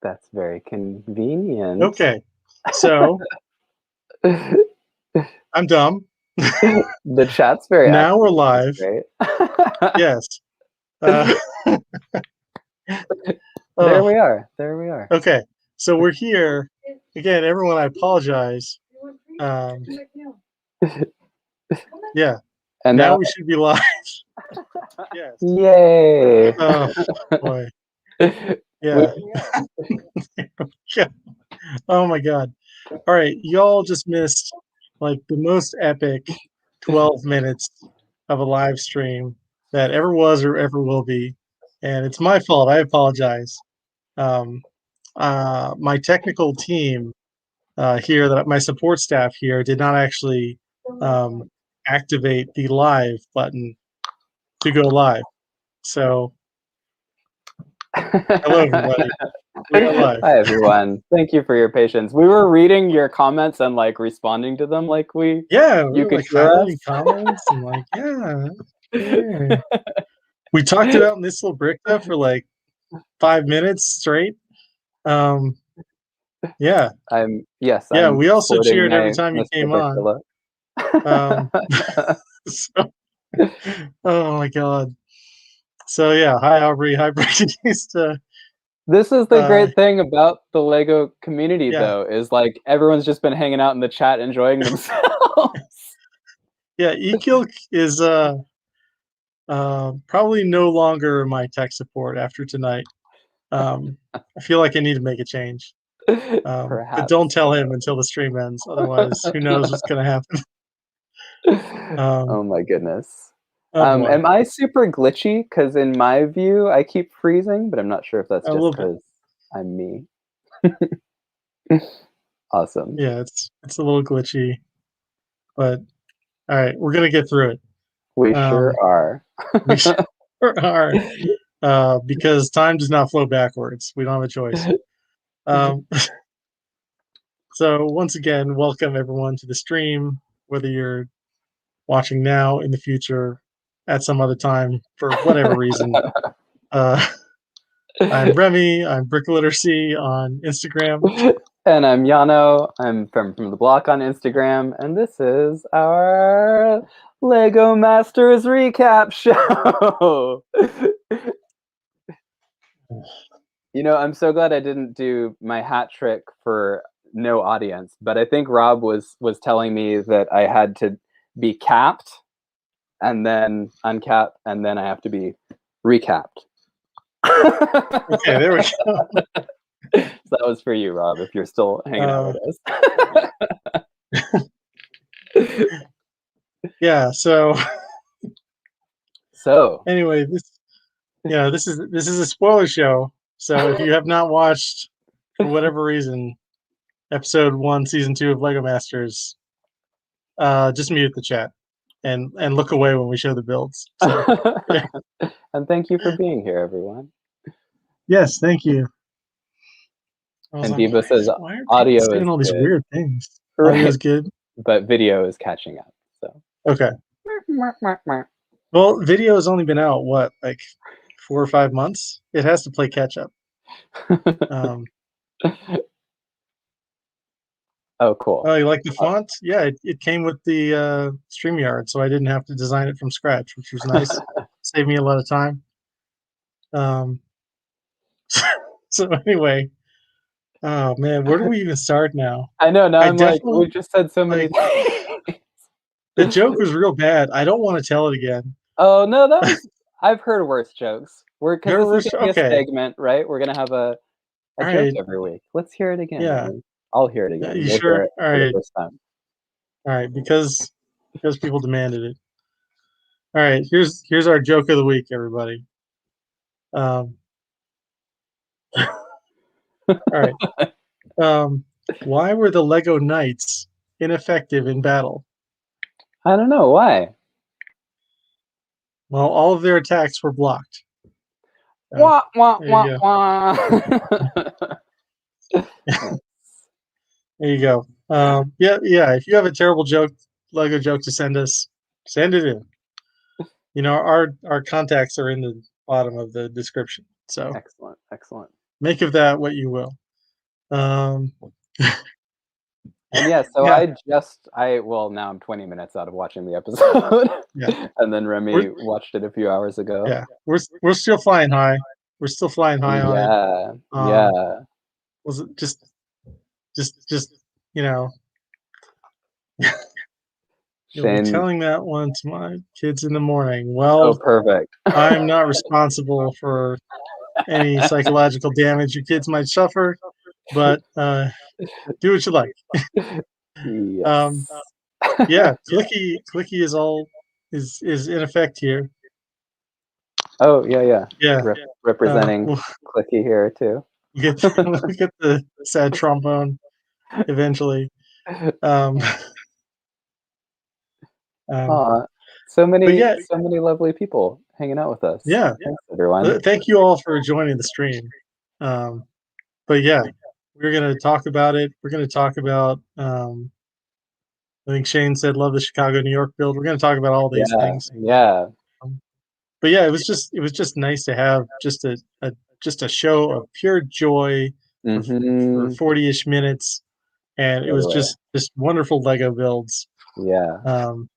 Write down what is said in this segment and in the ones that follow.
That's very convenient. Okay, so I'm dumb. The chat's very Now active. we're That's live. great. Yes. Uh, There oh, we are. There we are. okay, so we're here again. Everyone, I apologize. Um, yeah. And Now now, we should be live. Yes. yay! Oh boy. We, Yeah. Yeah. Oh my God. All right, y'all just missed like the most epic 12 minutes of a live stream that ever was or ever will be, and it's my fault. I apologize. Um, my technical team here, that my support staff here, did not actually um, activate the live button to go live. So, hello everybody. We are live. Hi everyone. Thank you for your patience. We were reading your comments and like responding to them like Yeah, we you were could like hear us. highlighting comments and like, yeah. We talked about this little brick for like 5 minutes straight. Um, yeah, Yes, yeah. I'm We also sporting cheered every my time you Mr. came on. Bricula. So, oh my God. So yeah, hi Aubrey, hi Batista. This is the great thing about the Lego community, Yeah, though, is like everyone's just been hanging out in the chat enjoying themselves. yeah. Ekilk is probably no longer my tech support after tonight. I feel like I need to make a change. But Perhaps. don't tell him until the stream ends. Otherwise, who knows what's gonna happen. Oh my goodness. Oh boy, Am I super glitchy? Because in my view, I keep freezing, but I'm not sure if that's a just little bit. because I'm me. Awesome. Yeah, it's a little glitchy, but all right, we're gonna get through it. We sure are. We sure are, because time does not flow backwards. We don't have a choice. Um, so once again, welcome everyone to the stream, whether you're watching now, in the future, at some other time, for whatever reason. I'm Remy. I'm Brick Literacy on Instagram. And I'm Llano. I'm from the block on Instagram, and this is our Lego Masters recap show. You know, I'm so glad I didn't do my hat trick for no audience, but I think Rob was telling me that I had to be capped and then uncap, and then I have to be recapped. Okay, there we go. So that was for you, Rob, if you're still hanging out with us. Yeah, so anyway, this is a spoiler show. So if you have not watched, for whatever reason, episode 1, season 2 of Lego Masters, just mute the chat and look away when we show the builds. So, yeah. And thank you for being here, everyone. Yes, thank you. And Diva says why are audio people saying is all these good. weird things? Right. Audio is good, but video is catching up. So okay. Well, video has only been out what, like 4 or 5 months. It has to play catch up. Oh, cool. Oh, you like the font? Yeah, it came with the StreamYard, so I didn't have to design it from scratch, which was nice. Saved me a lot of time. So anyway, oh man, where do we even start now? I know. Now I'm like, definitely we just said so many things. The joke was real bad. I don't want to tell it again. Oh no, that was. I've heard worse jokes. Because this is gonna be a okay. segment, right? We're gonna have a All joke right. every week. Let's hear it again. Yeah. Man. I'll hear it again. You We'll sure? hear it All for the right. first time. All right, because people demanded it. All right, here's our joke of the week, everybody. All right. Why were the Lego Knights ineffective in battle? I don't know why. Well, all of their attacks were blocked. Wah wah there wah you wah. There you go. Yeah. If you have a terrible joke, Lego joke to send us, send it in. You know, our contacts are in the bottom of the description. So excellent. make of that what you will. And yeah, so Yeah, well, now I'm 20 minutes out of watching the episode. yeah, And then we're Remy watched it a few hours ago. yeah, we're still flying high. We're still flying high on it. Yeah, Um, yeah. was it just you know, you'll be Shane, telling that one to my kids in the morning. oh, Well, perfect. I'm not responsible for any psychological damage your kids might suffer, but do what you like. Um, Yes. yeah, clicky is all is in effect here. Oh, yeah, yeah. Yeah, Representing we'll Clicky here too. get we'll get the sad trombone eventually. Um, um, Aw, but yeah, so many lovely people hanging out with us. yeah. Thanks, everyone. Thank you all for joining the stream. Um, but yeah, we're gonna talk about it. We're gonna talk about. I think Shane said, "Love the Chicago New York build." We're gonna talk about all these Yeah, things. yeah. Um, but yeah, it was just nice to have just a show of pure joy for Mhm. 40-ish minutes, and it was Totally. just wonderful Lego builds. Yeah. Um,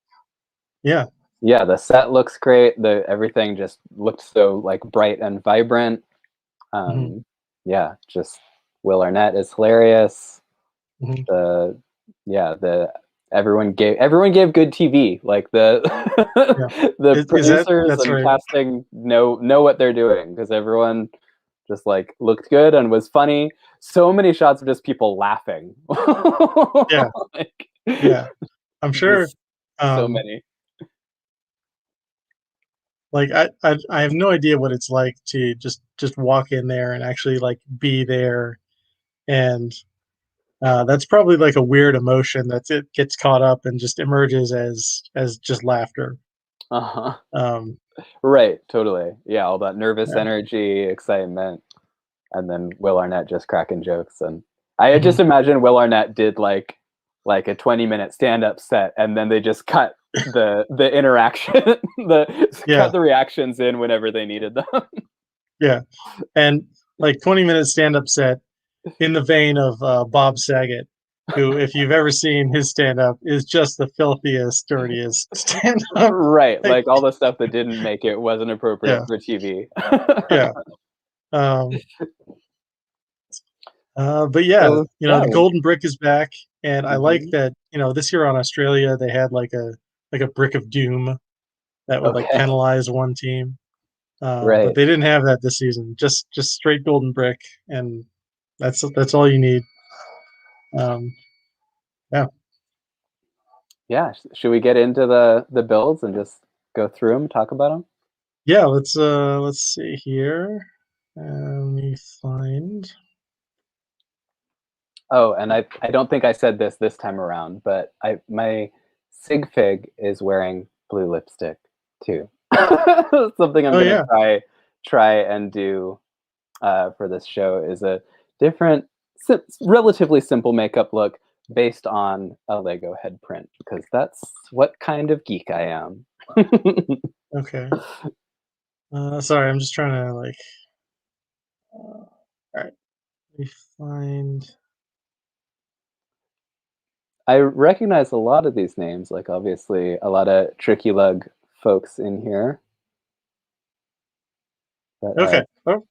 yeah, Yeah, the set looks great. The everything just looked so, like, bright and vibrant. mhm, Um, yeah, just Will Arnett is hilarious. mhm. The yeah, the everyone gave good TV. Like the Yeah, the is that producers that's and right? casting know what they're doing because everyone just like looked good and was funny. So many shots of just people laughing. Yeah, Like, yeah. I'm sure. just so Um, many. like I have no idea what it's like to just walk in there and actually like be there, and that's probably like a weird emotion that it gets caught up and just emerges as just laughter. Uh-huh. Um, Right, totally. Yeah, all that nervous yeah. energy, excitement, and then Will Arnett just cracking jokes. And I Mhm. just imagine Will Arnett did like a 20-minute stand-up set, and then they just cut the interaction, Yeah, cut the reactions in whenever they needed them. yeah, and like 20-minute stand-up set in the vein of Bob Saget, who, if you've ever seen his stand-up, is just the filthiest, dirtiest stand-up. Right, Like, like all the stuff that didn't make it wasn't yeah, appropriate for TV. yeah. Um, but yeah, So the yeah, golden brick is back, and I like mhm. that. This year on Australia, they had like a brick of doom that would like Okay, penalize one team. But right. they didn't have that this season. Just straight golden brick, and that's all you need. Um, yeah, Yeah, should we get into the builds and just go through them, talk about them? yeah. Let's see here. Let me find. Oh, and I don't think I said this time around, but I my sig fig is wearing blue lipstick too. Something I'm Oh gonna yeah, try and do for this show is a different, relatively simple makeup look based on a Lego head print because that's what kind of geek I am. okay. Sorry, I'm just trying to like. All right, let me find. I recognize a lot of these names, like obviously a lot of Tricky Lug folks in here, but Okay. Oh,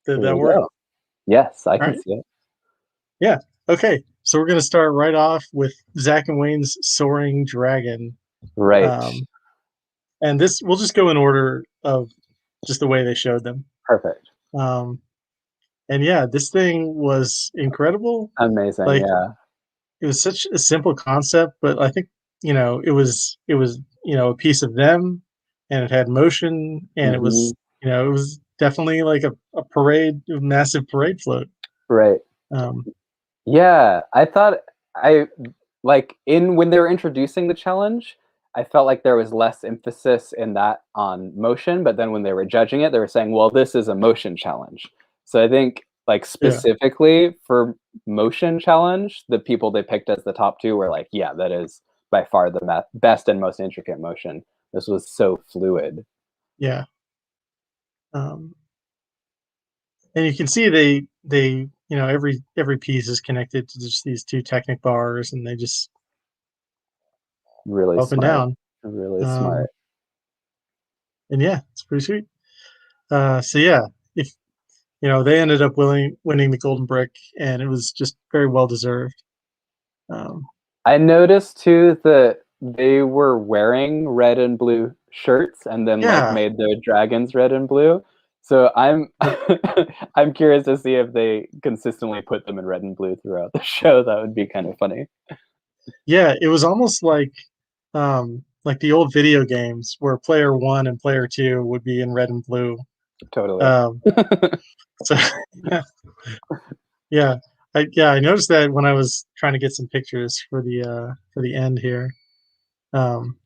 did here that we work? go. Yes, I All can right. see it. Yeah. Okay. So we're gonna start right off with Zach and Wayne's Soaring Dragon. Right. Um, and this we'll just go in order of just the way they showed them. Perfect. Um, and yeah, this thing was incredible. Amazing. Like Yeah. it was such a simple concept, but I think it was a piece of them, and it had motion, and it Hmm. was it was definitely like a parade, a massive parade float. Right. Um, Yeah. I thought I like in when they were introducing the challenge, I felt like there was less emphasis in that on motion, but then when they were judging it, they were saying, "Well, this is a motion challenge." So I think like yeah, specifically for motion challenge, the people they picked as the top two were like, "Yeah, that is by far the best and most intricate motion." This was so fluid. yeah. Um, and you can see they they every piece is connected to just these two Technic bars, and they just Really up and smart. down. Really Um, smart. and yeah, it's pretty sweet. So yeah, if they ended up winning the Golden Brick, and it was just very well deserved. Um, I noticed too that they were wearing red and blue shirts and then like yeah, made their dragons red and blue. So I'm I'm curious to see if they consistently put them in red and blue throughout the show. That would be kind of funny. yeah, it was almost like the old video games where player one and player two would be in red and blue. Totally. Um, so yeah, I noticed that when I was trying to get some pictures for the end here. Um,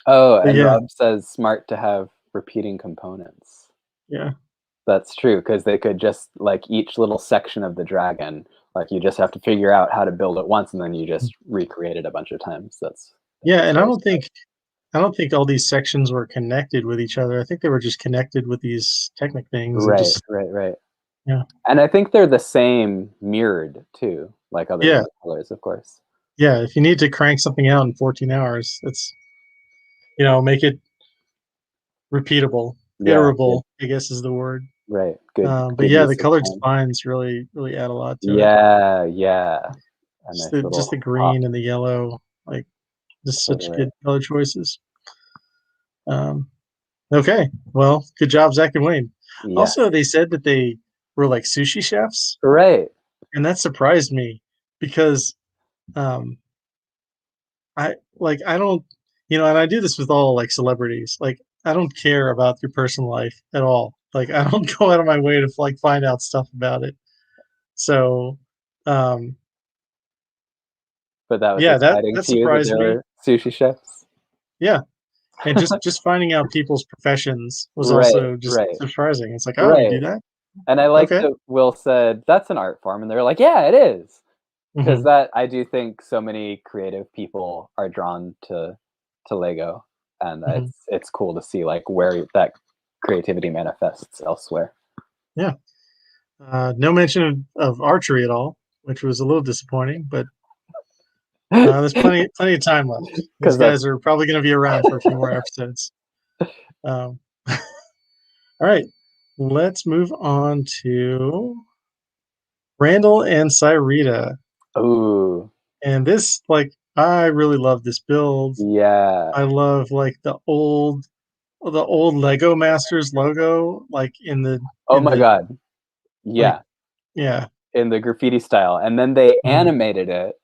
Oh, but and yeah, Rob says smart to have repeating components. yeah, That's true because they could just like each little section of the dragon, like you just have to figure out how to build it once and then you just recreate it a bunch of times. yeah, That's and very smart. I don't think all these sections were connected with each other. I think they were just connected with these Technic things and Right, just right, right. yeah, And I think they're the same mirrored too, like other than yeah, the colors, of course. yeah. If you need to crank something out in 14 hours, it's make it repeatable, Yeah, good. iterable, I guess is the word. Right. Good But good yeah, the use of colored time. spines really add a lot to it. Yeah, yeah. A Just nice the little pop. green and the yellow, like just such Totally. good color choices. Um, okay, well, good job, Zach and Wayne. Also, Yes. they said that they were like sushi chefs, Right. and that surprised me because um, I don't, and I do this with all like celebrities. Like, I don't care about your personal life at all. Like, I don't go out of my way to like find out stuff about it. So, um, But that was yeah, exciting that to you that surprised there me. were sushi chefs? Yeah, and just finding out people's professions was Right, also just right, surprising. It's like, oh, you do right. that? And I like Okay. that Will said, "That's an art form," and they're like, "Yeah, it is." Because Hmm. that I do think so many creative people are drawn to Lego, and Hmm. it's cool to see like where that creativity manifests elsewhere. Yeah. No mention of archery at all, which was a little disappointing, but there's plenty of time left. These Because that's guys are probably going to be around for a few more episodes. Um, all right, let's move on to Randall and Cyrita. ooh, And this, like, I really love this build. yeah. I love like the old Lego Masters logo, like Oh in my the god. like Yeah, yeah. in the graffiti style, and then they Hmm. animated it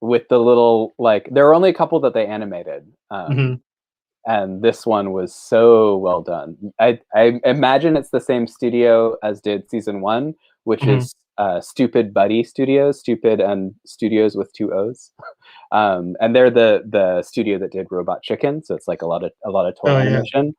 with the little like there were only a couple that they animated, Hmm. and this one was so well done. I imagine it's the same studio as did season one, which Hmm. is Stupid Buddy Studios, Stupid and Studios with two O's. And they're the studio that did Robot Chicken, so it's like a lot of toy Oh yeah. animation.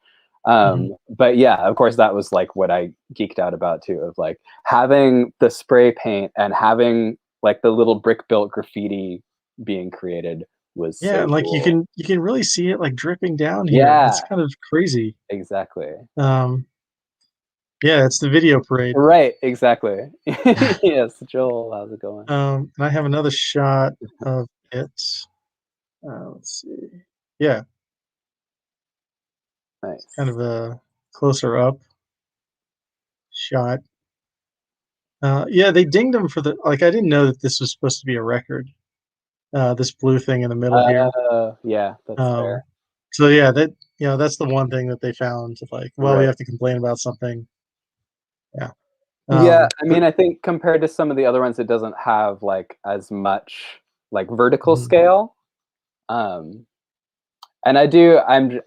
Hmm. But yeah, of course, that was like what I geeked out about too, of like having the spray paint and having like the little brick built graffiti being created was Yeah, so and like cool. you can really see it like dripping down here. It's Yeah, kind of crazy. exactly. Um, yeah, it's the video parade. Right, exactly. Yes, Joel, how's it going? And I have another shot of it. Let's see. Yeah, it's kind Nice. of a closer up shot. Yeah, they dinged him for the like. I didn't know that this was supposed to be a record. This blue thing in the middle here. Yeah, that's Um, fair. so yeah, that's the one thing that they found. Like, well, we Right. have to complain about something. Yeah. Yeah, I But mean, I think compared to some of the other ones, it doesn't have like as much like vertical mhm, scale. Um, and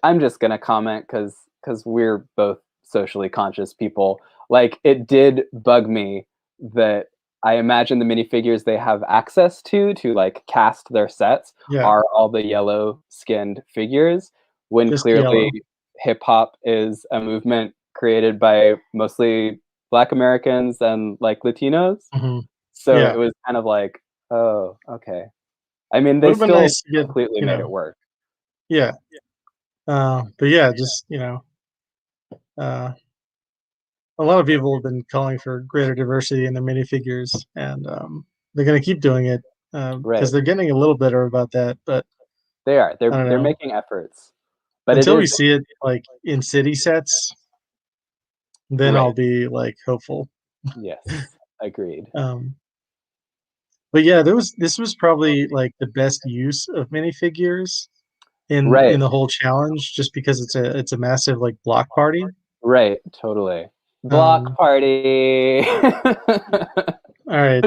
I'm just gonna comment because we're both socially conscious people. Like, it did bug me that I imagine the minifigures they have access to like cast their sets yeah, are all the yellow skinned figures, when just clearly yellow. hip hop is a movement created by mostly Black Americans and like Latinos. Hmm. So it Yeah, was kind of like, oh, okay. I mean, would they have been still nice to get completely made it work. yeah. But yeah, just uh, a lot of people have been calling for greater diversity in their minifigures, and they're going to keep doing it because Right. they're getting a little better about that. But They are. I don't They're know. making efforts. But it Until we is see it like in city sets, then I'll right. be like hopeful. Yes. Agreed. Um, but yeah, this was probably like the best use of minifigures in Right. the whole challenge, just because it's a massive like block party. Right. Totally. Block Um, party. all right,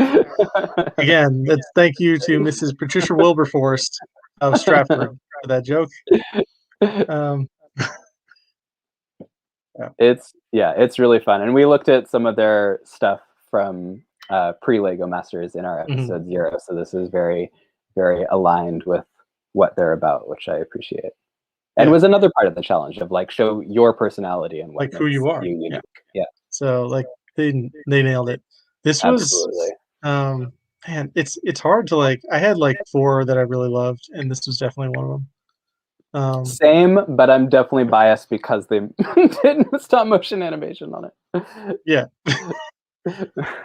again, that's thank you to Mrs. Patricia Wilberforce of Stratford for that joke. Um, yeah. It's really fun. And we looked at some of their stuff from pre-Lego Masters in our Mhm. episode 0. So this is very, very aligned with what they're about, which I appreciate. And Yeah, was another part of the challenge of like show your personality and what like who makes you are. you Yeah. unique. Yeah, So like they nailed it. This was absolutely. um man, it's hard to like I had like 4 that I really loved, and this was definitely one of them. Same, but I'm definitely biased because they did stop motion animation on it. Yeah.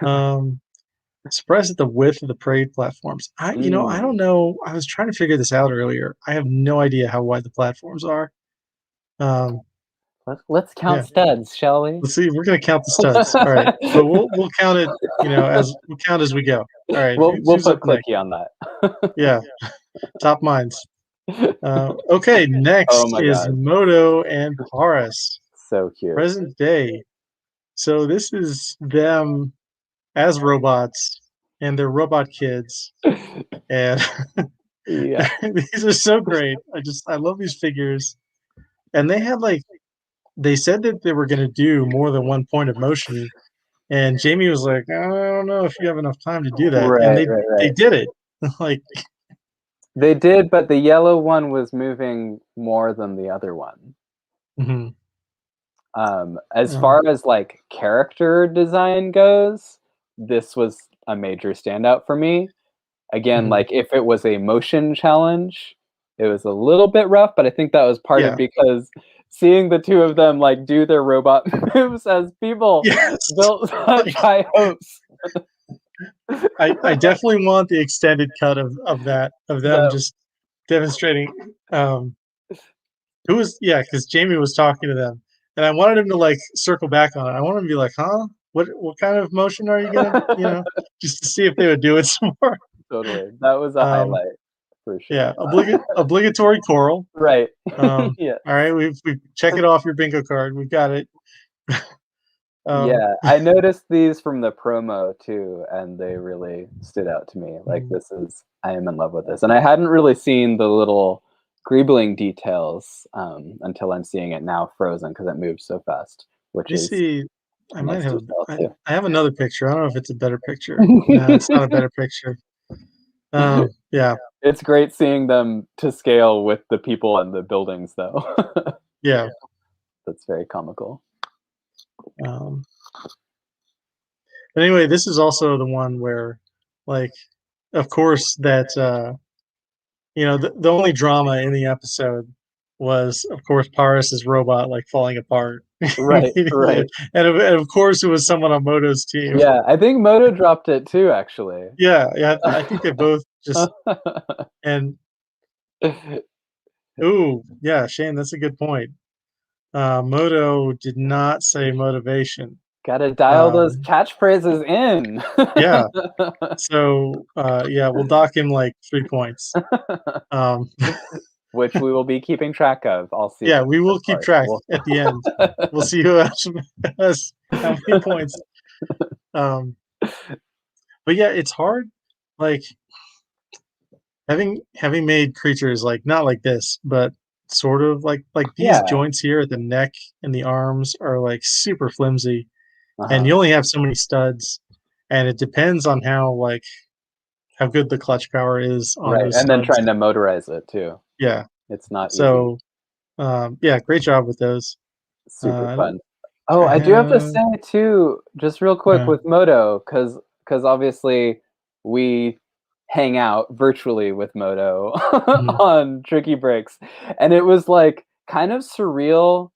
Um surprised at the width of the parade platforms. I don't Mm. know. I was trying to figure this out earlier. I have no idea how wide the platforms are. Um Let's count yeah. studs, shall we? Let's see. We're gonna count the studs. All right. But we'll count it, as we'll count as we go. All right. We'll Who's up put next? clicky on that. Yeah. Top minds. Okay, Oh next my is god, Moto and Paras, so cute. present day. So this is them as robots and their robot kids, and Yeah. these are so great. I love these figures, and they said that they were going to do more than one point of motion, and Jamie was like, I don't know if you have enough time to do that, and Right, they right. did it. Like, They did, but the yellow one was moving more than the other one. mhm, As um, far as like character design goes, this was a major standout for me. Again, mhm. like if it was a motion challenge, it was a little bit rough, but I think that was part of Yeah. because seeing the two of them like do their robot moves as people Yes. built such Like, high hopes. I definitely want the extended cut of that of them That just demonstrating. Who was because Jamie was talking to them, and I wanted him to like circle back on it. I wanted him to be like, "Huh? What kind of motion are you gonna just to see if they would do it some more." totally. That was a Um, highlight for yeah, sure. obligatory choral. Right. Yes. All right, we check it off your bingo card. We've got it. Um, Yeah, I noticed these from the promo too, and they really stood out to me. Like mhm. this is I am in love with this. And I hadn't really seen the little greebling details until I'm seeing it now frozen because it moves so fast, which Let me is see. I a might nice have. detail I, too. I have another picture. I don't know if it's a better picture. No, it's not a better picture. Yeah, It's great seeing them to scale with the people and the buildings though. yeah. That's very comical. Um, but anyway, this is also the one where, like, of course, that the only drama in the episode was, of course, Paris's robot like falling apart Right, immediately, right. and of course, it was someone on Moto's team. Yeah, I think Moto dropped it too, actually. Yeah, yeah. I think they both just and ooh, yeah, Shane, that's a good point. Moto did not say motivation. Gotta dial those Um, catchphrases in. yeah, so yeah, we'll dock him like 3 points. Um, Which we will be keeping track of all yeah, season we as will keep far track we'll at the end. We'll see who has how many points. Um, but yeah, it's hard. Like having made creatures like not like this, but sort of like these Yeah, joints here at the neck and the arms are like super flimsy, and uh-huh, you only have so many studs, and it depends on how good the clutch power is on right, those and then studs. trying to motorize it too. Yeah. It's not easy. So yeah, great job with those. Super Uh, fun. Oh, I I do have to have say too, just real quick uh, with Moto, because obviously we hang out virtually with Moto mhm, on Tricky Bricks, and it was like kind of surreal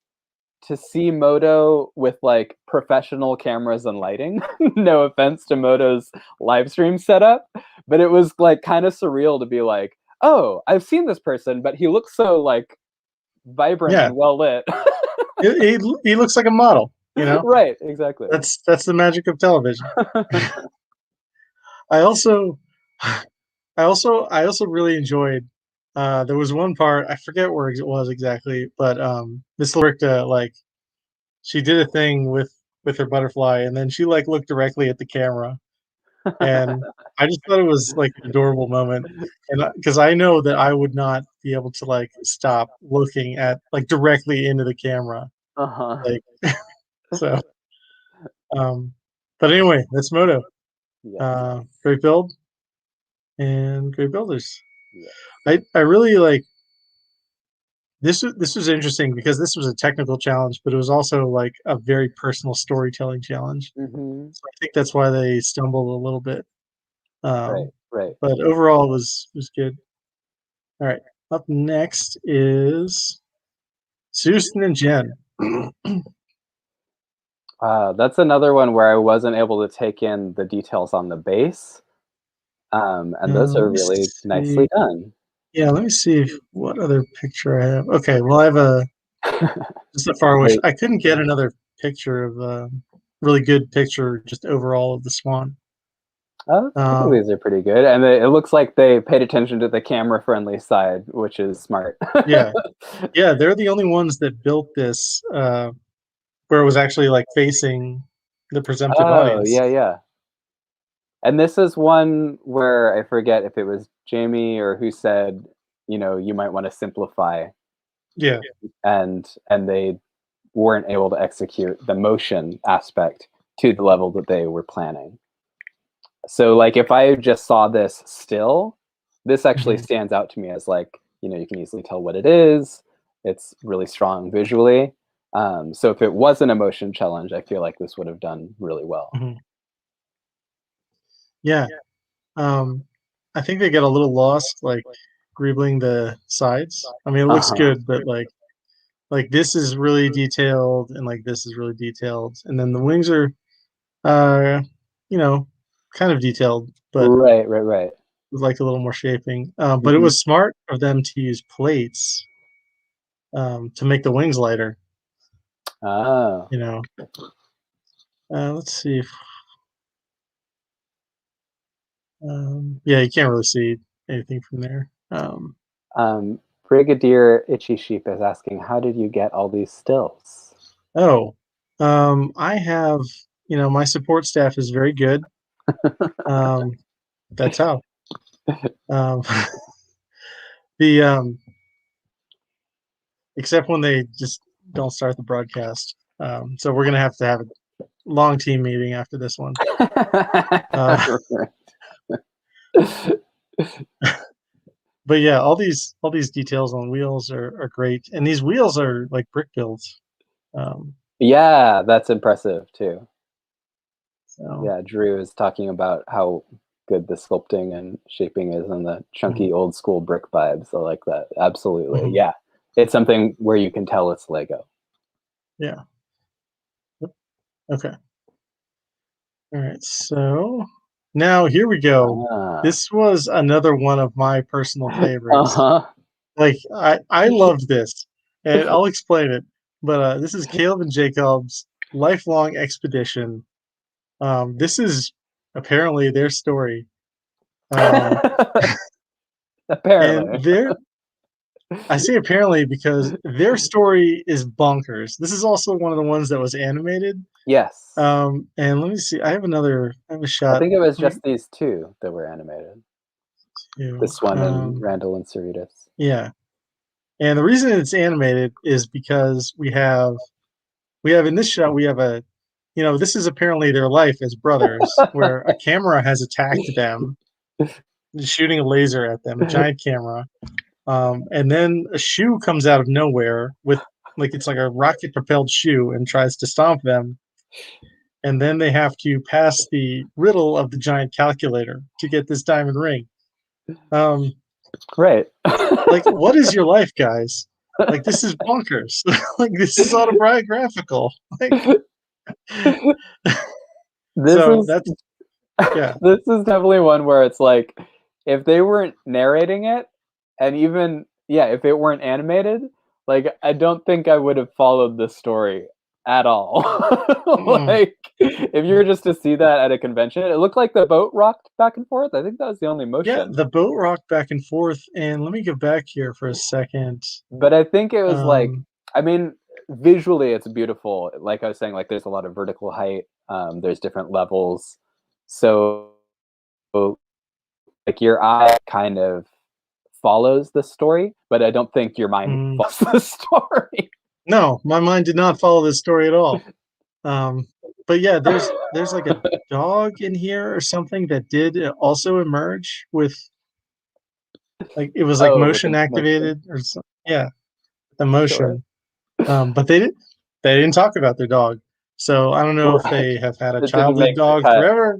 to see Moto with like professional cameras and lighting. No offense to Moto's live stream setup, but it was like kind of surreal to be like, oh, I've seen this person, but he looks so like vibrant Yeah. and well lit. He looks like a model, you know? Right, exactly. That's the magic of television. I also I also really enjoyed there was one part, I forget where it was exactly, but Miss Loricta, like, she did a thing with her butterfly, and then she like looked directly at the camera, and I just thought it was like an adorable moment, and because I know that I would not be able to like stop looking at like directly into the camera, Uh-huh. like so. Um, but anyway, that's Moto. Yeah, Great build and great builders. yeah. I really like this was interesting because this was a technical challenge, but it was also like a very personal storytelling challenge. Mhm. So I think that's why they stumbled a little bit. Right, Um, right. but overall was good. All right. Up next is Susan and Jen. That's another one where I wasn't able to take in the details on the base, and those Let are me really see. nicely done. Yeah, let me see what other picture I have. Okay, well I have a just a far away. Right. I couldn't get another picture of really good picture just overall of the swan. I think Um, these are pretty good, and it looks like they paid attention to the camera-friendly side, which is smart. yeah, yeah, they're the only ones that built this where it was actually like facing the presumptive Oh, audience. yeah, yeah. And this is one where I forget if it was Jamie or who said, you might want to simplify, Yeah. and they weren't able to execute the motion aspect to the level that they were planning. So like if I just saw this still, this actually Mhm, stands out to me as like, you can easily tell what it is. It's really strong visually. So if it wasn't a motion challenge, I feel like this would have done really well. mhm. Yeah. Um, I think they get a little lost, like greebling the sides. I mean, it looks Uh-huh. good, but like this is really detailed, and like this is really detailed, and then the wings are, uh, you know, kind of detailed, but Right, right, right. with like a little more shaping. But it Mhm. was smart of them to use plates to make the wings lighter. Oh. You know, let's see if yeah, you can't really see anything from there. Brigadier Itchy Sheep is asking, how did you get all these stills? Oh, I have, my support staff is very good. Um, that's how. Um, the except when they just don't start the broadcast. So we're gonna have to have a long team meeting after this one. Uh, but yeah, all these details on wheels are great, and these wheels are like brick builds. Um, Yeah, that's impressive too. so Yeah, Drew is talking about how good the sculpting and shaping is and the mhm, chunky old school brick vibes. I like that. Absolutely. mhm, Yeah. It's something where you can tell it's Lego. yeah. Yep, okay. All right. So now here we go. Ah. This was another one of my personal favorites. Uh-huh. Like I loved this, and I'll explain it. But this is Caleb and Jacob's lifelong expedition. This is apparently their story, um, and Apparently. I say apparently because their story is bonkers. This is also one of the ones that was animated. Yes. And let me see. I have a I shot. think it was Let me just these two that were animated. do. This one and Randall and Cerritos. Yeah. And the reason it's animated is because we have in this shot we have this is apparently their life as brothers where a camera has attacked them, shooting a laser at them, a giant camera. And then a shoe comes out of nowhere with like it's like a rocket propelled shoe and tries to stomp them. And then they have to pass the riddle of the giant calculator to get this diamond ring. Um, Right. like, what is your life, guys? Like, this is bonkers. Like, this is autobiographical. Like, This so is that's yeah. this is definitely one where it's like, if they weren't narrating it, and even yeah, if it weren't animated, like I don't think I would have followed the story at all. Mm. Like, if you were just to see that at a convention, it looked like the boat rocked back and forth. I think that was the only Yeah, motion. the boat rocked back and forth, and let me get back here for a second. But I think it was like, Um, I mean, visually it's beautiful. Like I was saying, like there's a lot of vertical height. There's different levels. So like your eye kind of follows the story, but I don't think your mind mm, follows the story. no, my mind did not follow this story at all. Um, but yeah, there's like a dog in here or something that did also emerge with like it was like Oh, with motion the motion? activated or something. Yeah, the Sure. motion. But they didn't talk about their dog. So I don't know if Right. they have had a It didn't childhood make the dog cut. forever.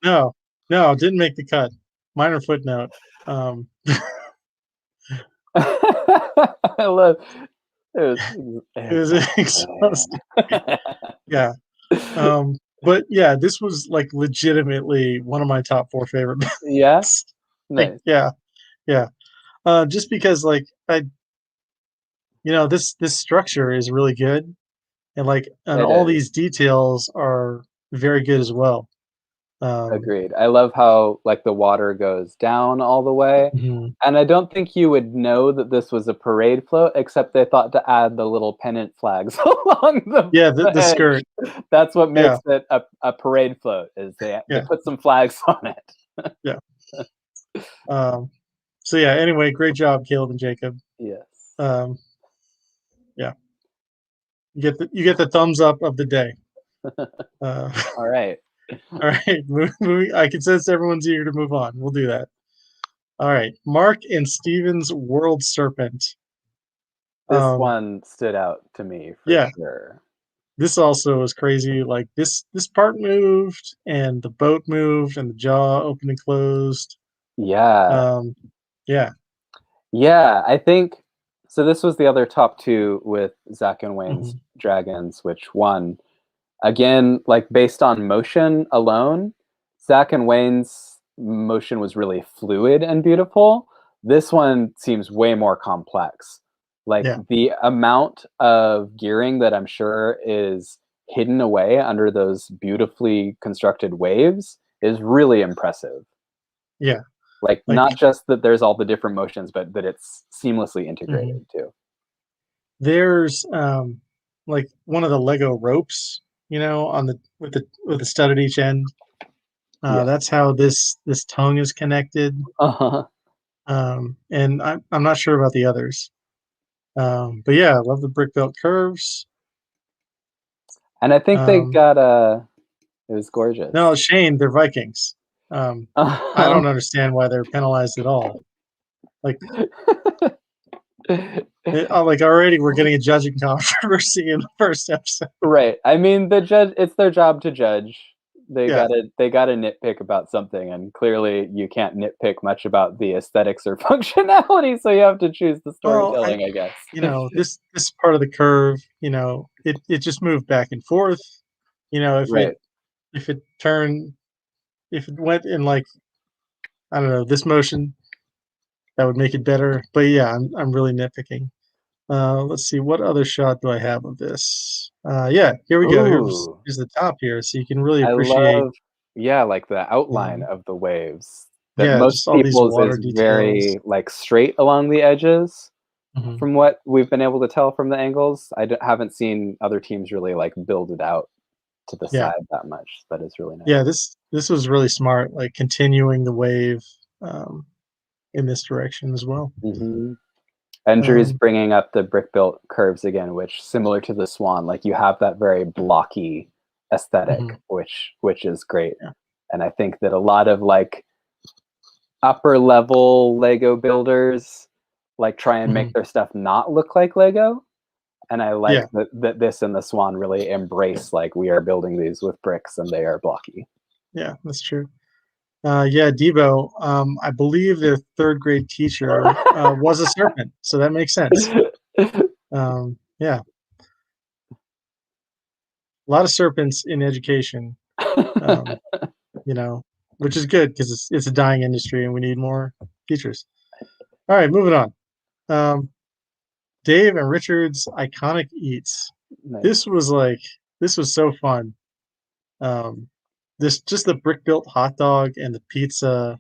No, no, didn't make the cut. Minor footnote. I love it was It was exhausting. exhausting. Yeah. But yeah, this was like legitimately one of my top four favorite Yeah? books. Like, Nice. yeah, yeah. Just because like this structure is really good and like and It all is. these details are very good as well. Um, Agreed. I love how, like, the water goes down all the way, mhm. and I don't think you would know that this was a parade float, except they thought to add the little pennant flags along Yeah, the the skirt. edge. That's what Yeah, makes it a parade float, is they yeah, put some flags on it. yeah. Um, so yeah, anyway, great job, Caleb and Jacob. Yes. Um, yeah, you get the thumbs up of the day. Uh, Alright. all right, moving. I can sense everyone's eager to move on. We'll do that. All right, Mark and Steven's World Serpent. This Um, one stood out to me for yeah, sure. this also was crazy. Like this part moved, and the boat moved, and the jaw opened and closed. Yeah. Um, yeah. Yeah, I think so this was the other top 2 with Zack and Wayne's Mhm. Dragons, which won. Again, like, based on motion alone, Zack and Wayne's motion was really fluid and beautiful. This one seems way more complex. Like, Yeah. the amount of gearing that I'm sure is hidden away under those beautifully constructed waves is really impressive. Yeah. Like, Like, not just that there's all the different motions, but that it's seamlessly mhm. integrated too. There's, like, one of the Lego ropes, on the with the stud at each end. Yeah. That's how this tongue is connected, Uh-huh. and I'm not sure about the others. But yeah, I love the brick built curves. And I think they Um, got it was gorgeous. no, shame, they're Vikings. I don't understand why they're penalized at all. Like, like already we're getting a judging controversy in the first episode. Right. I mean, the judge it's their job to judge. Yeah. They gotta nitpick about something, and clearly you can't nitpick much about the aesthetics or functionality, so you have to choose the Well, storytelling, I guess. this part of the curve, it just moved back and forth. If it Right. if it turned if it went in like I don't know this motion, that would make it better. But yeah, I'm really nitpicking. Let's see, what other shot do I have of this? Yeah, here we go. Ooh. Here's the top here, so you can really I appreciate. love yeah, like, the outline Um, of the waves. That yeah, most just all these people's water is details. very, like, straight along the edges Mhm. from what we've been able to tell from the angles. Haven't seen other teams really, like, build it out to the Yeah, side that much. That is really nice. yeah. This was really smart, like continuing the wave um, in this direction as well. Mhm. And Drew's Um, bringing up the brick-built curves again, which similar to the Swan, like, you have that very blocky aesthetic, mhm, which is great. yeah. And I think that a lot of, like, upper level Lego builders, like, try and make Mhm. their stuff not look like Lego, and I like Yeah, that this and the Swan really embrace, like, we are building these with bricks and they are blocky. yeah, that's true. Yeah, Debo, I believe their third grade teacher was a serpent, so that makes sense. Yeah, a lot of serpents in education. Um, you know, which is good because it's a dying industry and we need more teachers. All right, moving on. Um, Dave and Richard's iconic eats. Nice. This was like this was so fun. Um, this just the brick built hot dog and the pizza.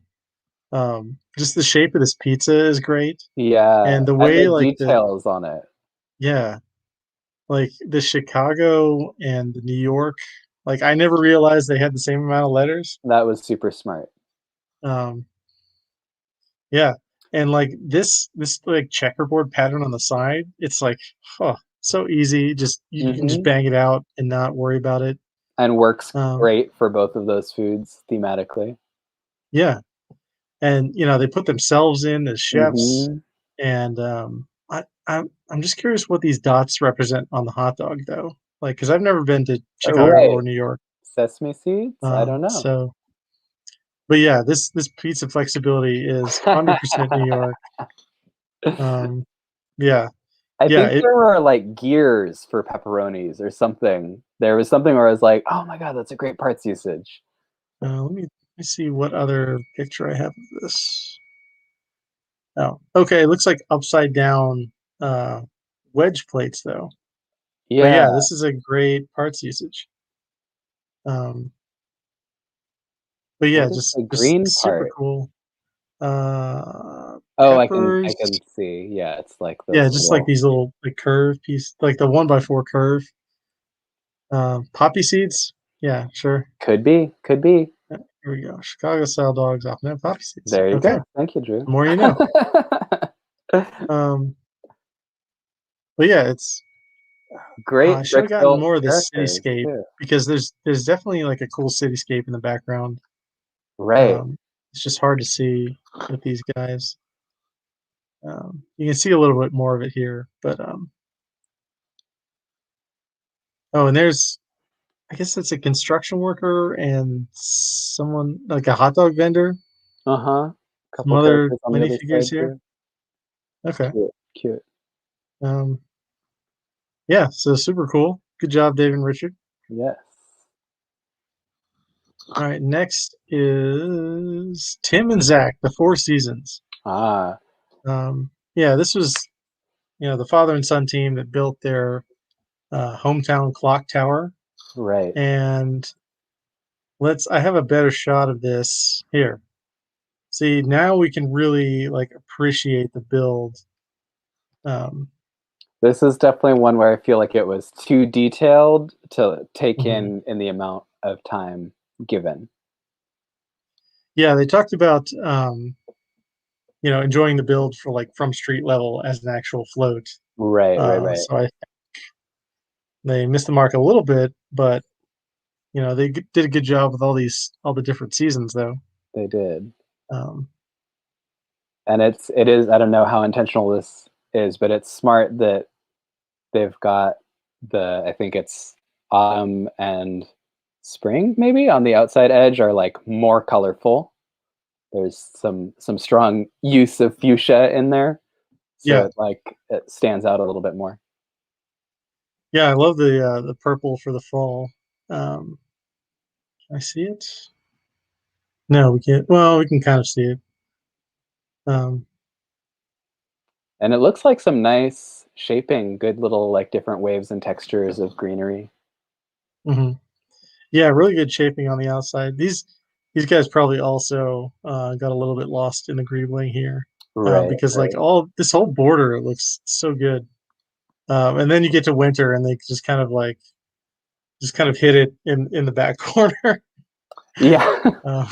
Just the shape of this pizza is great, Yeah, and the and the way like the details on it. yeah, like the Chicago and the New York. Like I never realized they had the same amount of letters. That was super smart. Um, yeah, and like this like checkerboard pattern on the side, it's like, oh, so easy. Just you can just Mhm. bang it out and not worry about it. And works Um, great for both of those foods thematically. yeah, and they put themselves in as chefs, Mhm. and I'm just curious what these dots represent on the hot dog though, like because I've never been to Chicago Right. or New York, Sesame seeds? I don't know. so but yeah, this pizza flexibility is 100% New York. Um, yeah, I yeah, think there were, like, gears for pepperonis or something. There was something where I was like, "Oh my god, that's a great parts usage." let me see what other picture I have of this. Oh, okay, it looks like upside down uh, wedge plates though. But Yeah. yeah, this is a great parts usage. Um, but yeah, What is just the just green super part? cool. Oh, I Peppers. can see. Yeah, it's like Yeah, those just like little these little like curve piece, like the 1x4 curve. Poppy seeds. Yeah, sure. could be, could be. Here we go. Chicago style dogs often have poppy seeds. There you Okay, go. Thank you, Drew. the more you know. Um, but yeah, it's I Great should have gotten brick-built more of the characters cityscape too. because there's definitely like a cool cityscape in the background. Right. It's just hard to see with these guys. You can see a little bit more of it here, but oh, and there's I guess it's a construction worker and someone like a hot dog vendor. Uh-huh. Some Couple other characters on the other minifigures side here. too. Okay. Cute, cute. Um, yeah, so super cool. Good job, Dave and Richard. Yes. All right, next is Tim and Zach, the Four Seasons. Ah, Yeah, this was the father and son team that built their hometown clock tower. right. And I have a better shot of this here. See, now we can really like appreciate the build. Um, This is definitely one where I feel like it was too detailed to take mhm. in the amount of time given. Yeah, they talked about enjoying the build for like from street level as an actual float. Right, right, right. So they missed the mark a little bit, but they did a good job with all the different seasons though. They did. Um, And it is, I don't know how intentional this is, but it's smart that they've got I think it's autumn and spring maybe on the outside edge are like more colorful. There's some strong use of fuchsia in there, so yeah, it stands out a little bit more. yeah, I love the purple for the fall. Um, can I see it? No, we can't. Well, we can kind of see it. Um, And it looks like some nice shaping, good little like different waves and textures of greenery. mhm. Yeah, really good shaping on the outside. These guys probably also got a little bit lost in the greebling here Right, because like right. all this whole border looks so good. And then you get to winter and they just kind of hit it in the back corner. Yeah. uh,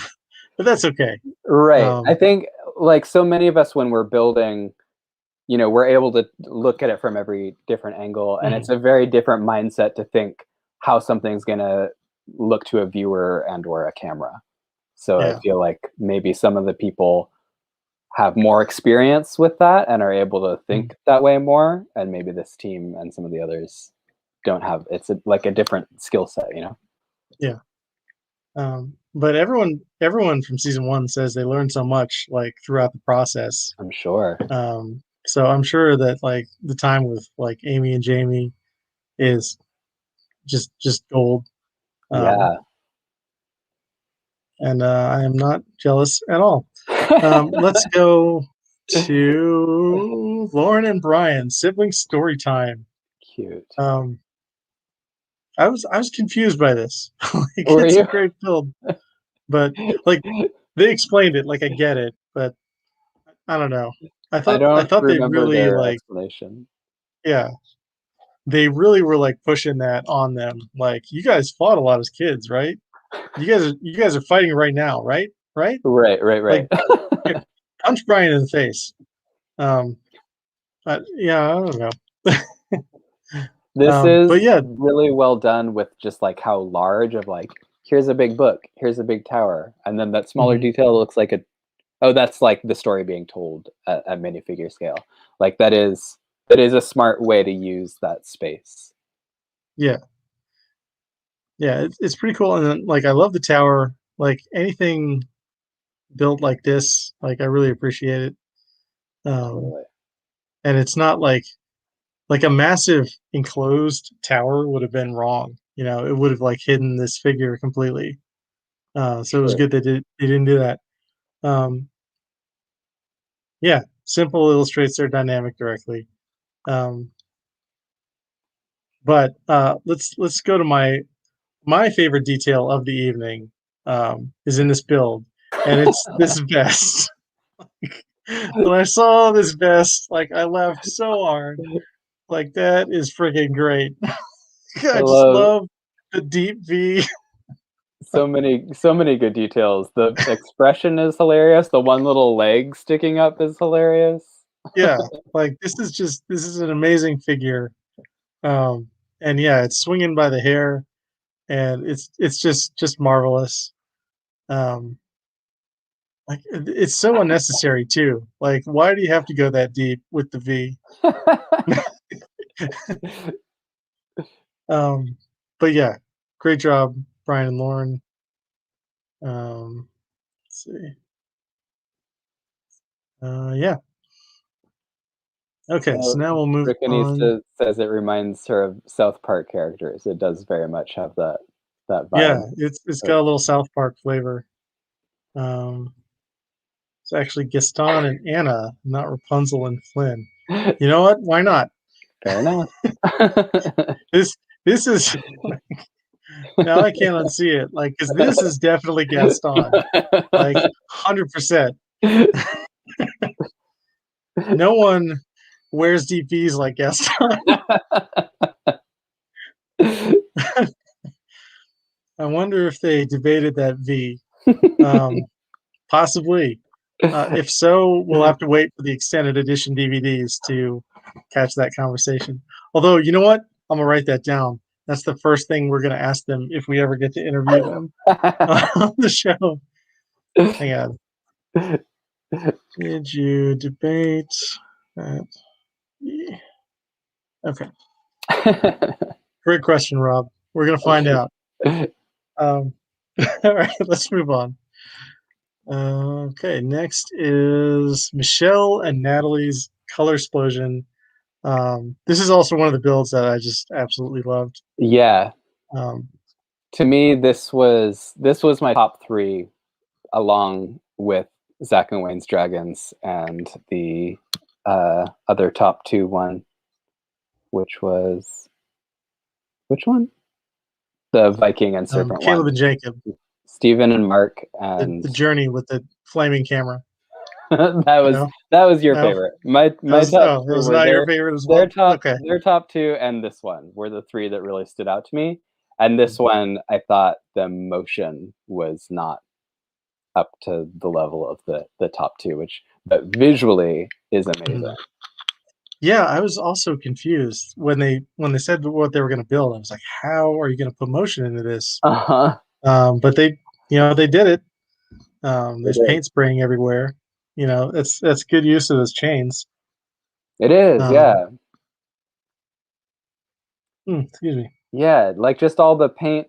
but that's okay. Right. I Um, think like so many of us when we're building, we're able to look at it from every different angle, and it's mhm, a very different mindset to think how something's gonna look to a viewer and or a camera. So I yeah. feel like maybe some of the people have more experience with that and are able to Mhm. think that way more, and maybe this team and some of the others don't have like a different skill set. Yeah. But everyone from season one says they learned so much like throughout the process. I'm sure. Um, So I'm sure that like the time with like Amy and Jamie is just gold. Um, Yeah. and I am not jealous at all. Let's go to Lauren and Brian, sibling story time. Cute. Um, I was confused by this. Like Were it's a you? great film, but like they explained it, like I get it, but I don't know. I I don't thought they remember really their like explanation. yeah, they really were like pushing that on them. Like you guys fought a lot as kids, right? You guys are fighting right now, right? Right? Right, right, right. Like here, punch Brian in the face. Um, yeah, I don't know. This is But yeah, really well done with just like how large of like here's a big book, here's a big tower, and then that smaller mhm, detail looks like a oh that's like the story being told at minifigure scale. Like that is a smart way to use that space. yeah, yeah, it's pretty cool. And then like I love the tower. Like anything built like this, like I really appreciate it. Um, Totally. and it's not like a massive enclosed tower would have been wrong. You know, it would have like hidden this figure completely. So it was True. good they didn't do that. Um, yeah, simple illustrates their dynamic directly. Um, but let's go to my favorite detail of the evening is in this build, and it's this vest. When I saw this vest, like I laughed so hard. Like that is freaking great. I I just love love the deep V. so many good details. The expression is hilarious. The one little leg sticking up is hilarious. Yeah, like this is an amazing figure. And yeah, it's swinging by the hair, and it's just marvelous. Um, like it's so unnecessary too. Like, why do you have to go that deep with the V? Um, but yeah, great job, Brian and Lauren. Let's see. Yeah. Okay, so So now we'll move on. Says it reminds her of South Park characters. It does very much have that Yeah, vibe. it's But got a little South Park flavor. Um, it's actually Gaston and Anna, not Rapunzel and Flynn. You know what? Why not? fair enough. This this is now I can't unsee it. Like, because this is definitely Gaston. Like 100%. No one wears DPs like Gaston. I wonder if they debated that V. Um, Possibly. If so, we'll have to wait for the extended edition DVDs to catch that conversation. Although, you know what? I'm gonna write that down. That's the first thing we're gonna ask them if we ever get to interview them on the show. Hang on. Did you debate that? Okay. Great question, Rob. We're gonna find out. Um, all right, let's move on. Okay, next is Michelle and Natalie's color explosion. This is also one of the builds that I just absolutely loved. Yeah, Um, to me, this was my top three, along with Zack and Wayne's Dragons and the other top two one, which was which one? The Viking and Serpent Caleb one. and Jacob, Stephen and Mark, and the journey with the flaming camera. No, that was your no, favorite. My top that two was were not your favorite as well. Okay. their top two, and this one were the three that really stood out to me. And this one, I thought the motion was not up to the level of the top two, which but visually is amazing. Mhm. Yeah, I was also confused when they said what they were going to build. I was like, how are you going to put motion into this? Uh-huh. But they, you know, they did it. It There's is. paint spraying everywhere. You know, that's good use of those chains. It is, Um, yeah. Excuse me. Yeah, like just all the paint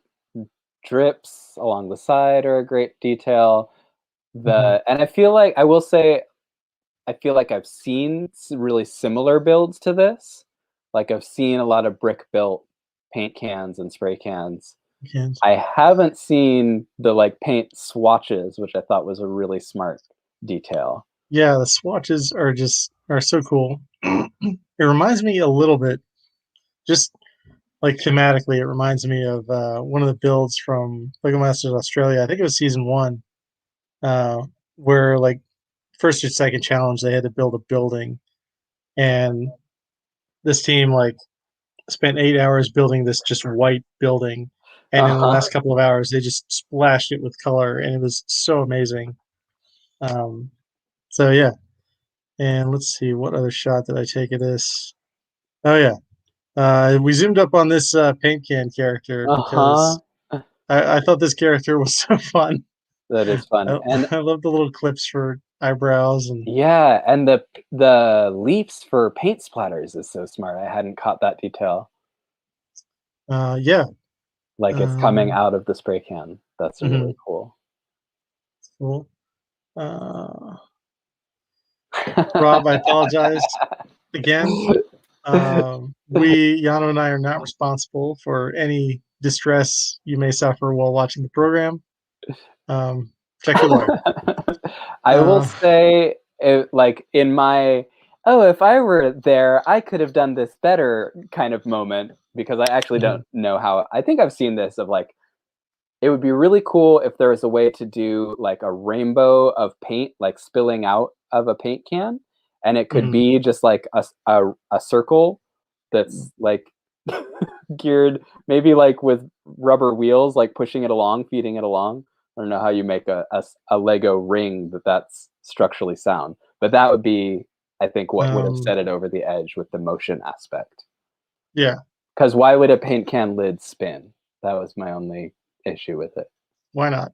drips along the side are a great detail. Mhm. And I feel like I will say I feel like I've seen really similar builds to this. Like I've seen a lot of brick built paint cans and spray cans. Cans. I haven't seen the like paint swatches, which I thought was a really smart detail. Yeah, the swatches are so cool. It reminds me a little bit, just like thematically, it reminds me of one of the builds from Lego Masters Australia. I think it was season one, uh, where like first or second challenge they had to build a building, and this team like spent 8 hours building this just white building, and in the Uh-huh. last couple of hours they just splashed it with color, and it was so amazing. Um, so yeah, and let's see what other shot did I take of this. Oh yeah, we zoomed up on this paint can character Uh-huh. because I thought this character was so fun. That is fun. I, And I love the little clips for eyebrows and yeah, and the leaps for paint splatters is so smart. I hadn't caught that detail. yeah. Like it's coming Um, out of the spray can. That's really mhm, cool. cool. Rob, I apologize again. Llano and I are not responsible for any distress you may suffer while watching the program. Check your lawyer. I will Uh, say, like in my, oh, if I were there, I could have done this better kind of moment, because I actually mhm, don't know how. I think I've seen this of like, it would be really cool if there was a way to do like a rainbow of paint, like spilling out of a paint can, and it could mhm. be just like a circle that's like geared, maybe like with rubber wheels, like pushing it along, feeding it along. I don't know how you make a Lego ring that's structurally sound, but that would be, I think, what would have Um, set it over the edge with the motion aspect. yeah, Because why would a paint can lid spin? That was my only issue with it. why not?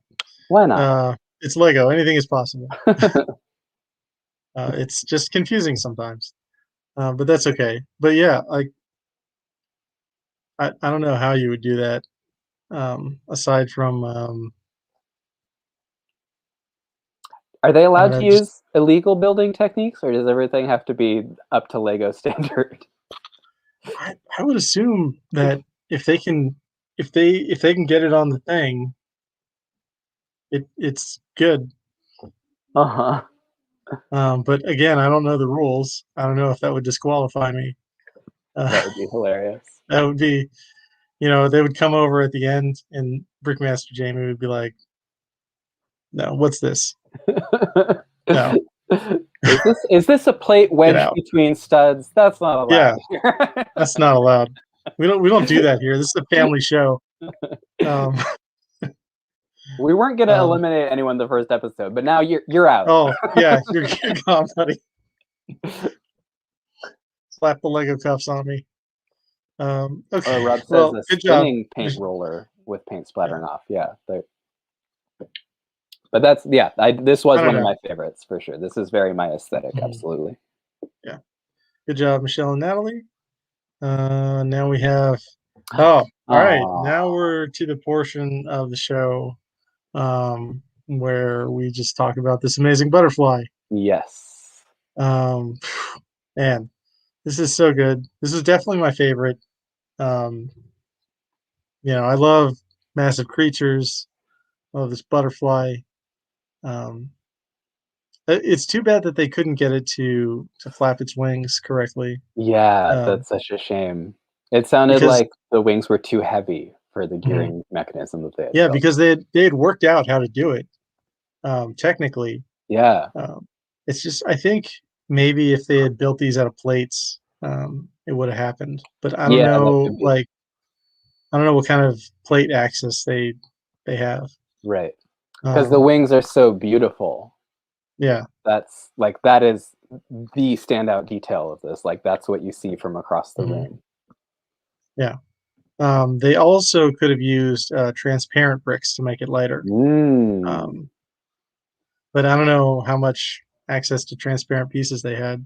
Why not? It's Lego. Anything is possible. It's just confusing sometimes, but that's okay. But yeah, like I don't know how you would do that aside from Are they I don't allowed know. to Just use illegal building techniques, or does everything have to be up to Lego standard? I would assume that if they can if they can get it on the thing, it's good. Uh-huh. But again, I don't know the rules. I don't know if that would disqualify me. Uh, That would be hilarious. that would be, they would come over at the end, and Brickmaster Jamie would be like, "No, what's this? No, Is this a plate get wedged out." between studs? That's not allowed Yeah, here. that's not allowed. We don't do that here. This is a family show. Um, We weren't gonna um, eliminate anyone the first episode, but now you're out. oh yeah, you're gone, buddy. Slap the Lego cuffs on me. Or Okay, Rob says well, a good job. spinning paint roller with paint Yeah, splattering off. Yeah, but that's, yeah. This I was don't one of know. my favorites for sure. This is very my aesthetic. Mhm. Absolutely. Yeah, good job, Michelle and Natalie. Now we have. Oh, all right. Now Oh we're to the portion of the show where we just talk about this amazing butterfly. yes. Um, man, this is so good. This is definitely my favorite. Um, I love massive creatures. Love this butterfly. Um, it's too bad that they couldn't get it to flap its wings correctly. Yeah, Um, that's such a shame. It sounded because like the wings were too heavy for the mhm, gearing mechanism that they had yeah, built. because they had worked out how to do it technically. Yeah, Um, it's just I think maybe if they had built these out of plates, it would have happened. But yeah, that could be I don't know what kind of plate access they have. right. Because the Um, wings are so beautiful. yeah. That's like, that is the standout detail of this. Like that's what you see from across the Mhm, room. yeah. They also could have used transparent bricks to make it lighter. Mm. Um, but I don't know how much access to transparent pieces they had.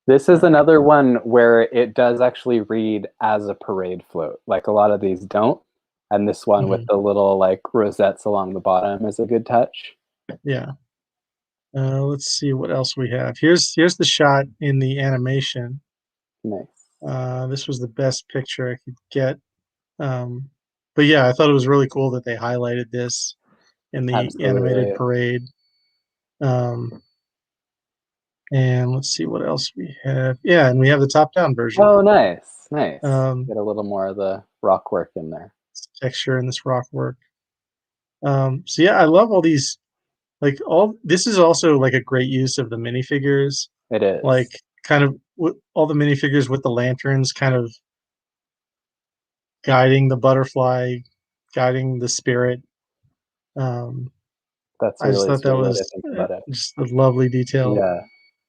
This is Um, another one where it does actually read as a parade float. Like a lot of these don't. And this one with mhm, the little like rosettes along the bottom is a good touch. yeah. Let's see what else we have. Here's the shot in the animation. Nice. This was the best picture I could get. Um, but yeah, I thought it was really cool that they highlighted this in the animated Absolutely. parade. Um, and let's see what else we have. Yeah, and we have the top-down version. Oh, nice, nice. Um, Get a little more of the rock work in there. Texture in this rock work. So yeah, I love all these. Like all this is also like a great use of the minifigures. It Like is. kind of all the minifigures with the lanterns, kind of guiding the butterfly, guiding the spirit. Um, That's a I just really thought that sweet way to was think about it. just a lovely detail. Yeah.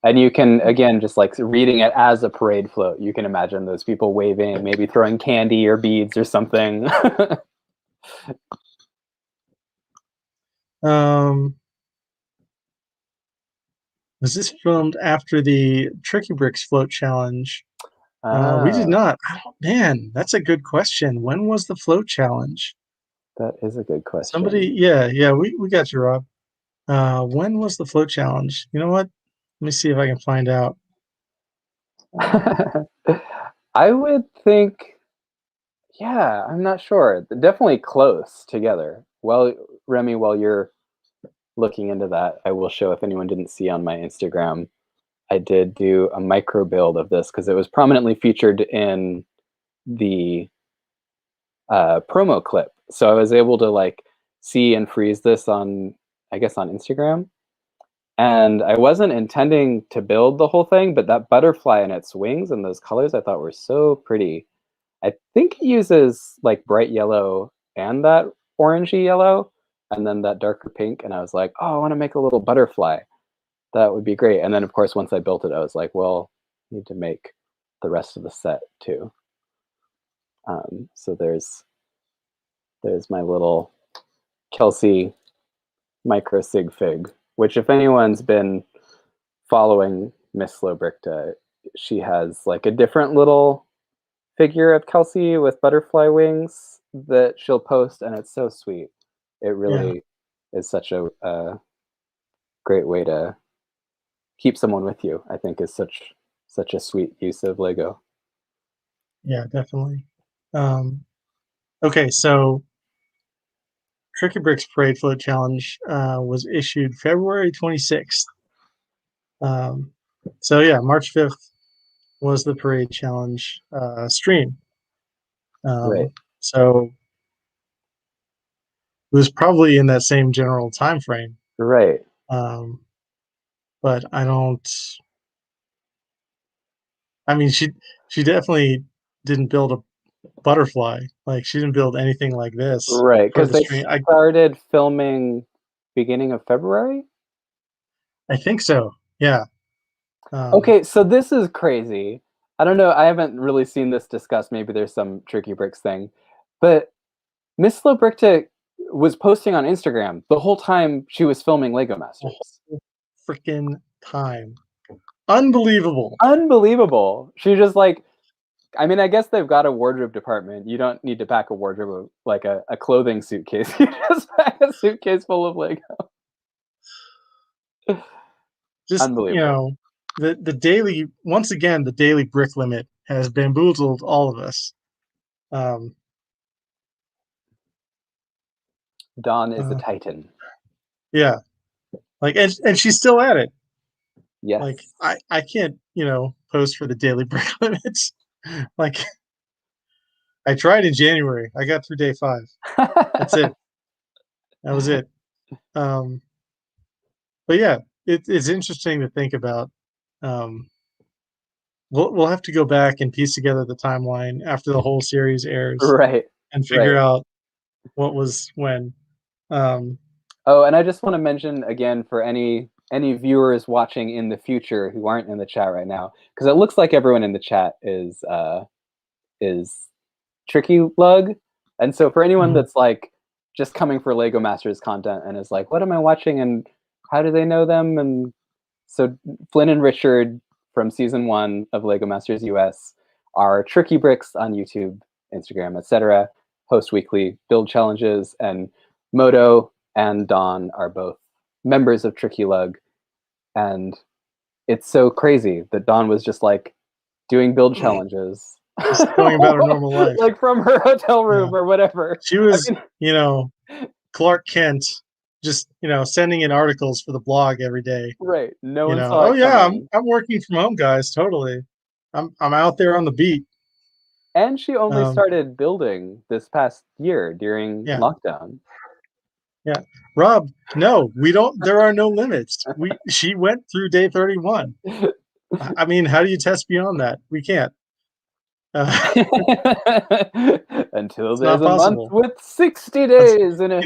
And you can, again, just like reading it as a parade float, you can imagine those people waving, maybe throwing candy or beads or something. Um, was this filmed after the Tricky Bricks float challenge? We did Ah, not. Man, that's a good question. When was the float challenge? that is a good question. Somebody, yeah, we got you, Rob. When was the float challenge? You know what? Let me see if I can find out. I would think, yeah, I'm not sure. Definitely close together. Well, Remy, while you're looking into that, I will show if anyone didn't see on my Instagram. I did do a micro build of this because it was prominently featured in the promo clip. So I was able to like see and freeze this on, I guess, on Instagram. And I wasn't intending to build the whole thing, but that butterfly and its wings and those colors I thought were so pretty. I think it uses like bright yellow and that orangey yellow, and then that darker pink. And I was like, oh, I want to make a little butterfly. That would be great. And then, of course, once I built it, I was like, well, I need to make the rest of the set too. So there's my little Kelsey micro sig fig, which if anyone's been following Miss Slowbrickta, she has like a different little figure of Kelsey with butterfly wings that she'll post, and it's so sweet. It Yeah, really is such a great way to keep someone with you. I think is such a sweet use of Lego. yeah, definitely. Um, okay, so Tricky Bricks Parade Float Challenge was issued February 26th. Um, so yeah, March 5th was the parade challenge stream. Right, So it was probably in that same general time frame. right, Um, but I don't. I mean, she definitely didn't build a butterfly. Like she didn't build anything like this right. for Because the they stream. started filming beginning of February. I think so. Yeah. Um, Okay, so this is crazy. I don't know. I haven't really seen this discussed. Maybe there's some Tricky Bricks thing, but Miss Slowbrickta was posting on Instagram the whole time she was filming Lego the Masters. whole freaking time. Unbelievable. Unbelievable. She just like, I mean, I guess they've got a wardrobe department. You don't need to pack a wardrobe like a clothing suitcase. You just pack a suitcase full of Lego. Just, Unbelievable. the daily once again, the daily brick limit has bamboozled all of us. Um, Dawn is a uh, titan. yeah, like, and she's still at it. Like, Yes. I can't, post for the daily brick limits. Like, I tried in January. I got through day 5. That's it. That was it. Um, but yeah, it's interesting to think about. Um, we'll have to go back and piece together the timeline after the whole series airs Right. and figure Right. out what was when. Um, Oh, and I just want to mention again for any viewers watching in the future who aren't in the chat right now, because it looks like everyone in the chat is Tricky Lug, and so for anyone mhm, that's like just coming for Lego Masters content and is like, what am I watching and how do they know them? And so Flynn and Richard from season 1 of Lego Masters US are Tricky Bricks on YouTube, Instagram, etc. Host weekly build challenges, and Moto and Dawn are both members of Tricky Lug And it's so crazy that Dawn was just like doing build challenges. Just going about her normal life. Like from her hotel room or whatever. She was, Clark Kent, just, sending in articles for the blog every day. Right. No one saw Oh it yeah, coming. I'm working from home, guys. Totally. I'm out there on the beat. And she only started building this past year during lockdown. Yeah. Rob, no, we don't, there are no limits. She went through day 31. I mean, how do you test beyond that? We can't. Until It's there's not a month possible. with 60 days in it.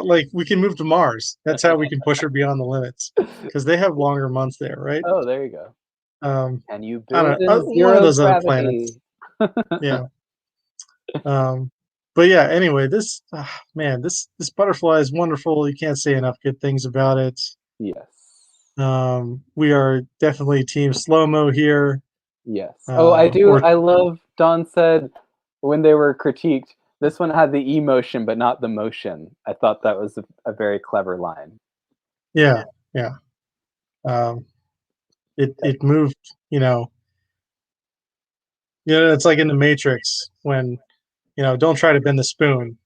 Like we can move to Mars. That's how we can push her beyond the limits because they have longer months there, right? Oh, there you go. Can you I build don't know, in one of zero those other gravity? planets. Yeah. But yeah, anyway, this man, this butterfly is wonderful. You can't say enough good things about it. Yes. We are definitely team slow-mo here. Yes. Oh, I do. Or I love Don said when they were critiqued, this one had the emotion but not the motion. I thought that was a very clever line. yeah. It moved, it's like in the Matrix when, don't try to bend the spoon.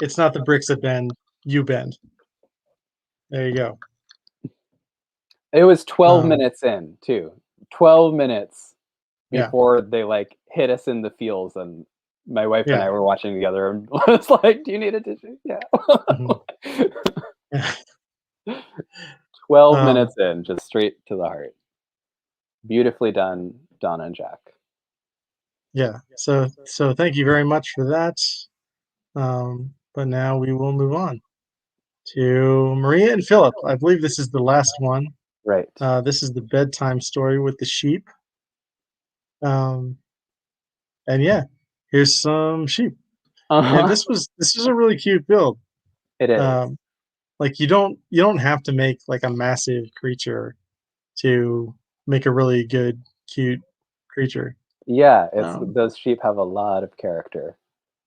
It's not the bricks that bend, you bend. There you go. It was 12 minutes in, too. 12 minutes Yeah. before they like hit us in the feels, and my wife and I Yeah. were watching together and was like, "Do you need a tissue?" Yeah. Yeah. 12 minutes in, just straight to the heart. Beautifully done, Donna and Jack. Yeah. So thank you very much for that. But now we will move on to Maria and Philip. I believe this is the last one. Right. This is the bedtime story with the sheep. And yeah, here's some sheep. And this was a really cute build. It is. Like you don't have to make like a massive creature to make a really good, cute creature. Yeah, those sheep have a lot of character.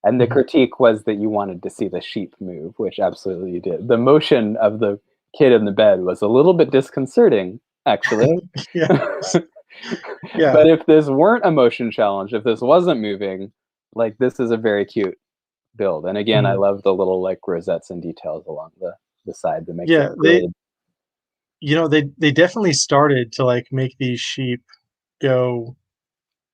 And the critique was that you wanted to see the sheep move, which absolutely you did. The motion of the kid in the bed was a little bit disconcerting, actually. Yeah. But if this weren't a motion challenge, if this wasn't moving, like this is a very cute build. And again, I love the little like rosettes and details along the side that makes it really. They definitely started to like make these sheep go,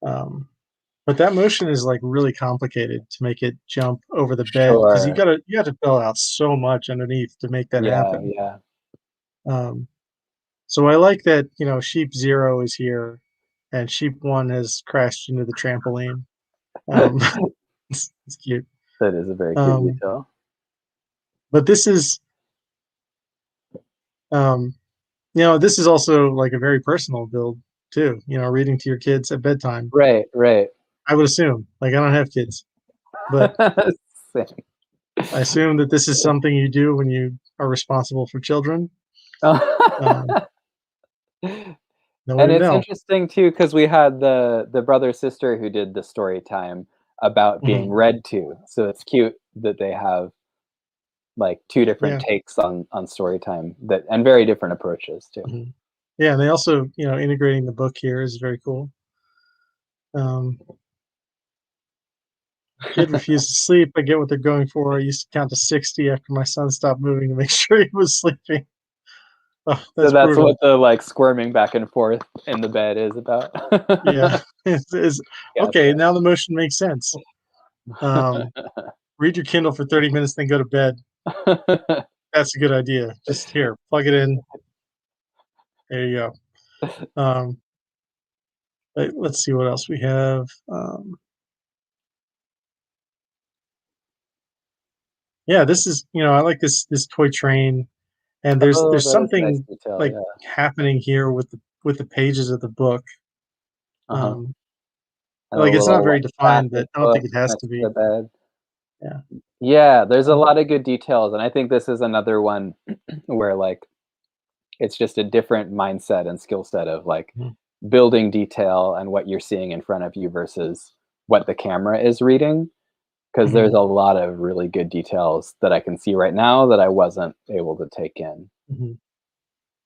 but that motion is like really complicated to make it jump over the bed because Sure. you got to fill out so much underneath to make that happen. Yeah. So I like that, sheep 0 is here and sheep 1 has crashed into the trampoline. It's cute. That is a very cute detail. But this is, this is also like a very personal build too, reading to your kids at bedtime. Right. I would assume, like I don't have kids, but Same. I assume that this is something you do when you are responsible for children. And it's interesting too because we had the brother sister who did the story time about being read to, so it's cute that they have like two different takes on story time and very different approaches too. Yeah, and they also integrating the book here is very cool. Kid refused to sleep. I get what they're going for. I used to count to 60 after my son stopped moving to make sure he was sleeping. Oh, So that's brutal. what the like squirming back and forth in the bed is about. Yeah. Okay, now the motion makes sense. Read your Kindle for 30 minutes, then go to bed. That's a good idea. Just here, plug it in. There you go. Let's see what else we have. Yeah, this is, I like this toy train, and there's That is something nice detail, like happening here with the pages of the book. Like it's not very defined, but I don't think it has to be. Yeah, there's a lot of good details, and I think this is another one where like it's just a different mindset and skill set of like building detail and what you're seeing in front of you versus what the camera is reading. Because there's a lot of really good details that I can see right now that I wasn't able to take in.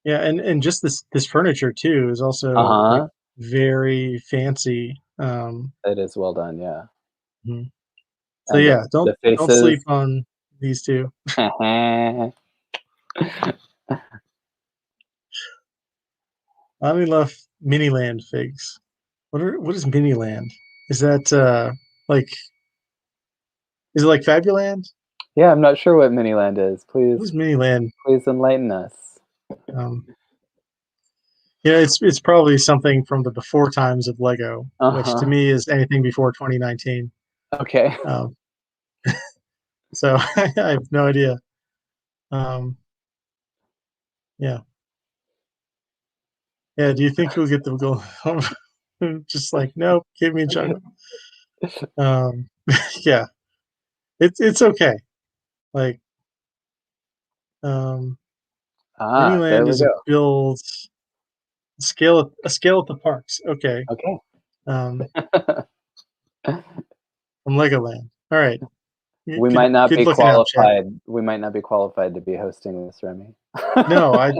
Yeah, and just this furniture too is also, like, Uh-huh. very fancy, It is well done, yeah. mhm. So, And yeah, the don't sleep faces. on these 2. I only love Miniland figs. What is Miniland? Is that, like is it like Fabuland? Yeah, I'm not sure what Miniland is. What is Please Miniland? please enlighten us. Um, yeah, it's probably something from the before times of Lego, which to Uh-huh. me is anything before 2019. Okay. Um, so I have no idea. Um, yeah. Yeah, do you think we'll get the gold home? Just like, "Nope, give me a jungle." Um, yeah, it's okay. Like, um, Ah, there Miniland we is a go. build a scale at the parks, okay, Okay. um, from Legoland. Alright, We might not good be looking out, chat. qualified to be hosting this, Remy. No, I'm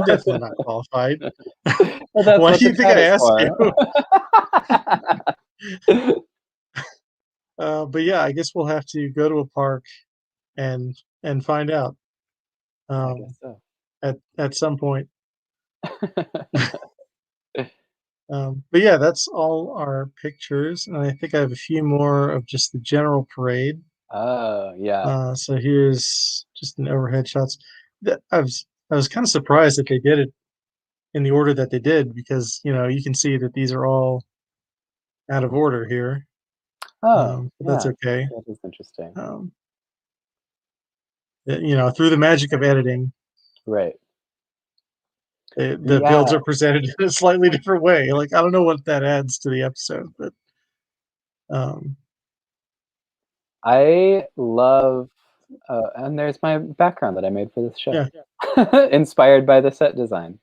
definitely not qualified. But that's Why what do the you think chat I is asked you? for. But yeah, I guess we'll have to go to a park and find out, I guess um, so. at some point. But yeah, that's all our pictures, and I think I have a few more of just the general parade. Oh, yeah. So here's just an overhead shots. That I was kind of surprised that they did it in the order that they did because you can see that these are all out of order here. Oh, But that's yeah. okay. That is interesting. Um, through the magic of editing, Right. the Yeah, builds are presented in a slightly different way. Like I don't know what that adds to the episode, but um, I love and there's my background that I made for this show. yeah. Inspired by the set design.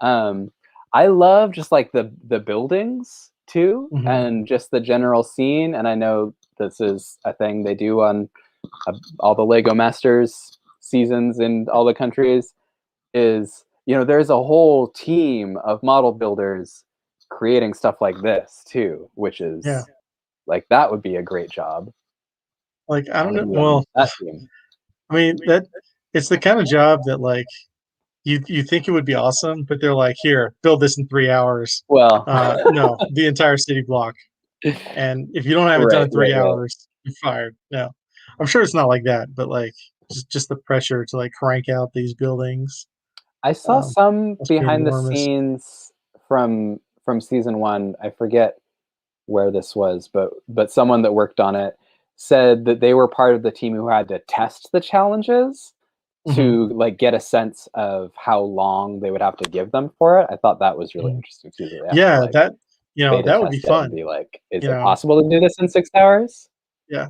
Um, I love just like the buildings too, Hmm. and just the general scene. And I know this is a thing they do on all the Lego Masters seasons in all the countries. Is there's a whole team of model builders creating stuff like this too, which Yeah. is like that would be a great job. Like I I don't want know. to be on Well, that team. I mean that it's the kind of job that like you think it would be awesome, but they're like, "Here, build this in 3 hours." Well, No, the entire city block, and if you don't have it done right, in 3 right, right. hours, you're fired. No. I'm sure it's not like that, but, like, just the pressure to, like, crank out these buildings, I saw some must be behind the enormous. scenes from season 1, I forget where this was, but someone that worked on it said that they were part of the team who had to test the challenges Mhm, to, like, get a sense of how long they would have to give them for it. I thought that was really mhm. interesting too, that they have to, Yeah, like, beta that would be test it and fun, be like, "Is you it know? possible to do this in 6 hours?" Yeah,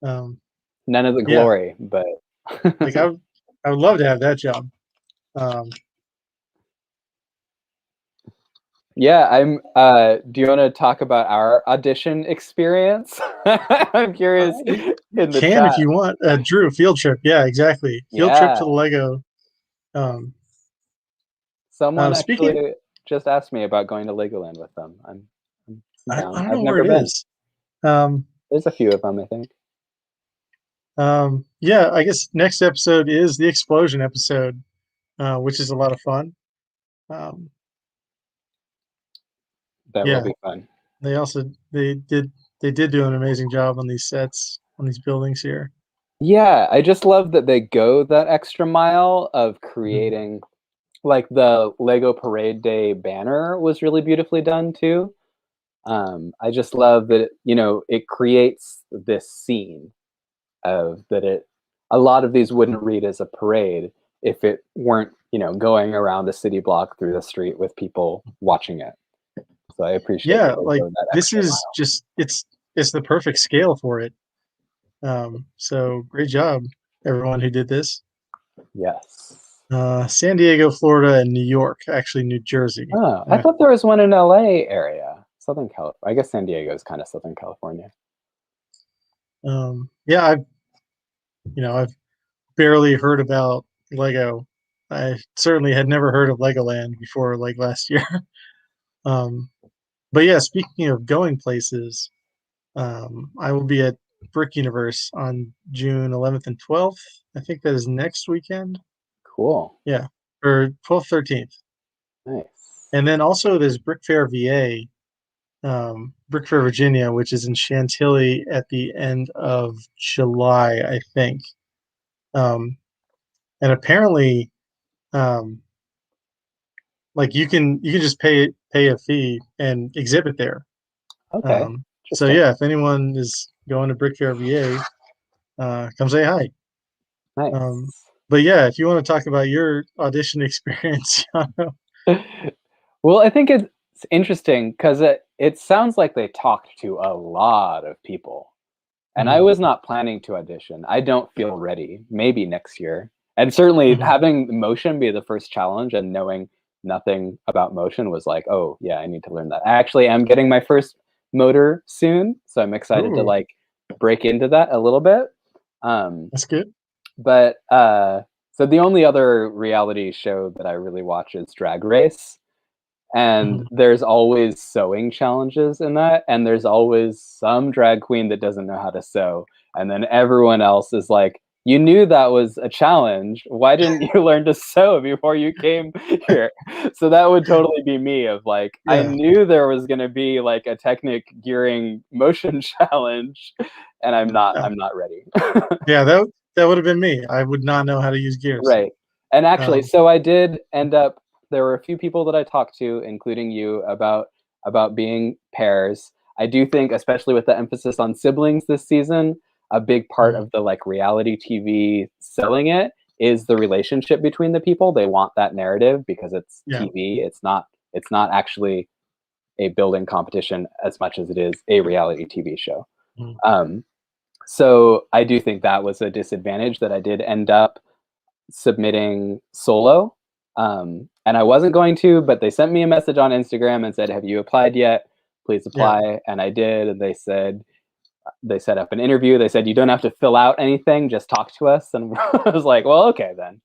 um, None of the yeah, glory, but like, I would love to have that job. Um, yeah, do you wanna talk about our audition experience? I'm curious we in the can if chat. you want. Drew, field trip, yeah, exactly. Field trip Yeah, to the Lego, um, someone speaking actually just asked me about going to Legoland with them. I'm I down. don't I've know where never it been. is. Um, There's a few of them, I think. yeah, I guess next episode is the explosion episode, which is a lot of fun. Um, That will yeah, be fun. they also they did do an amazing job on these sets on these buildings here. Yeah, I just love that they go that extra mile of Mhm. creating like, the Lego Parade Day banner was really beautifully done too. I just love that, it creates this scene of that it a lot of these wouldn't read as a parade if it weren't, going around the city block through the street with people watching it. So I appreciate Yeah, that they like go that this extra is mile. just it's the perfect scale for it. So great job, everyone who did this. Yes. San Diego, Florida, and New York, actually New Jersey. Oh, I thought there was one in LA area. Southern California. I guess San Diego is kind of Southern California. Yeah, I've barely heard about Lego, I certainly had never heard of Legoland before like last year. um, but yeah, speaking of going places, I will be at Brick Universe on June 11th and 12th. I think that is next weekend. Cool. Yeah, or 12th, 13th. Nice. And then also there's Brick Fair VA, Brick Fair Virginia, which is in Chantilly at the end of July, I think. And apparently, um, like you can just pay a fee and exhibit there. Okay. So Interesting. yeah, if anyone is going to Brick Fair VA, come say hi. Um, Nice. but yeah, if you want to talk about your audition experience, Well, I think it's interesting because it sounds like they talked to a lot of people. And I Mhm, was not planning to audition. I don't feel ready. Maybe next year. And certainly mhm, having motion be the first challenge and knowing nothing about motion was like, oh yeah, I need to learn that. I actually am getting my first motor soon, so I'm excited to ooh, like break into that a little bit. Um, that's good. but so the only other reality show that I really watch is Drag Race, and Mhm, there's always sewing challenges in that, and there's always some drag queen that doesn't know how to sew, and then everyone else is like, you knew that was a challenge, why didn't you learn to sew before you came here? So that would totally be me, of like, I yeah, knew there was going to be like a technic gearing motion challenge, and yeah, I'm not ready. yeah. That would have been me. I would not know how to use gears. Right. And actually, Um, so I did end up, there were a few people that I talked to, including you, about being pairs. I do think, especially with the emphasis on siblings this season, a big part mhm, of the like reality TV selling it is the relationship between the people. They want that narrative because it's yeah, TV. It's not actually a building competition as much as it is a reality TV show. mhm, Um, so I do think that was a disadvantage that I did end up submitting solo. And I wasn't going to, but they sent me a message on Instagram and said, "Have you applied yet? Please yeah. apply." And I did. And they said they set up an interview. They said you don't have to fill out anything, just talk to us. And I was like, "Well, okay then."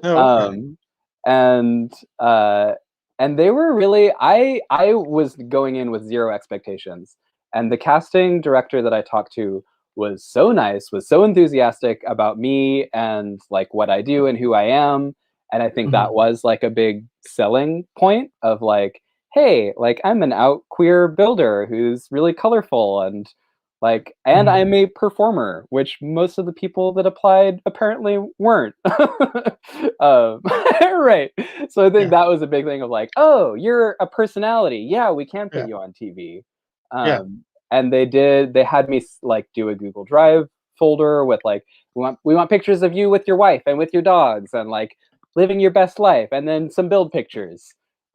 Oh, okay. Um, and uh, and they were really. I was going in with zero expectations, and the casting director that I talked to was so nice, was so enthusiastic about me and like what I do and who I am. And I think Mhm, that was like a big selling point of like, hey, like I'm an out queer builder who's really colorful and like, and mhm, I'm a performer, which most of the people that applied apparently weren't. Right. So I think yeah, that was a big thing of like, oh, you're a personality. Yeah, we can put yeah, you on TV. yeah. And they had me like do a Google Drive folder with like, we want pictures of you with your wife and with your dogs and like living your best life, and then some build pictures.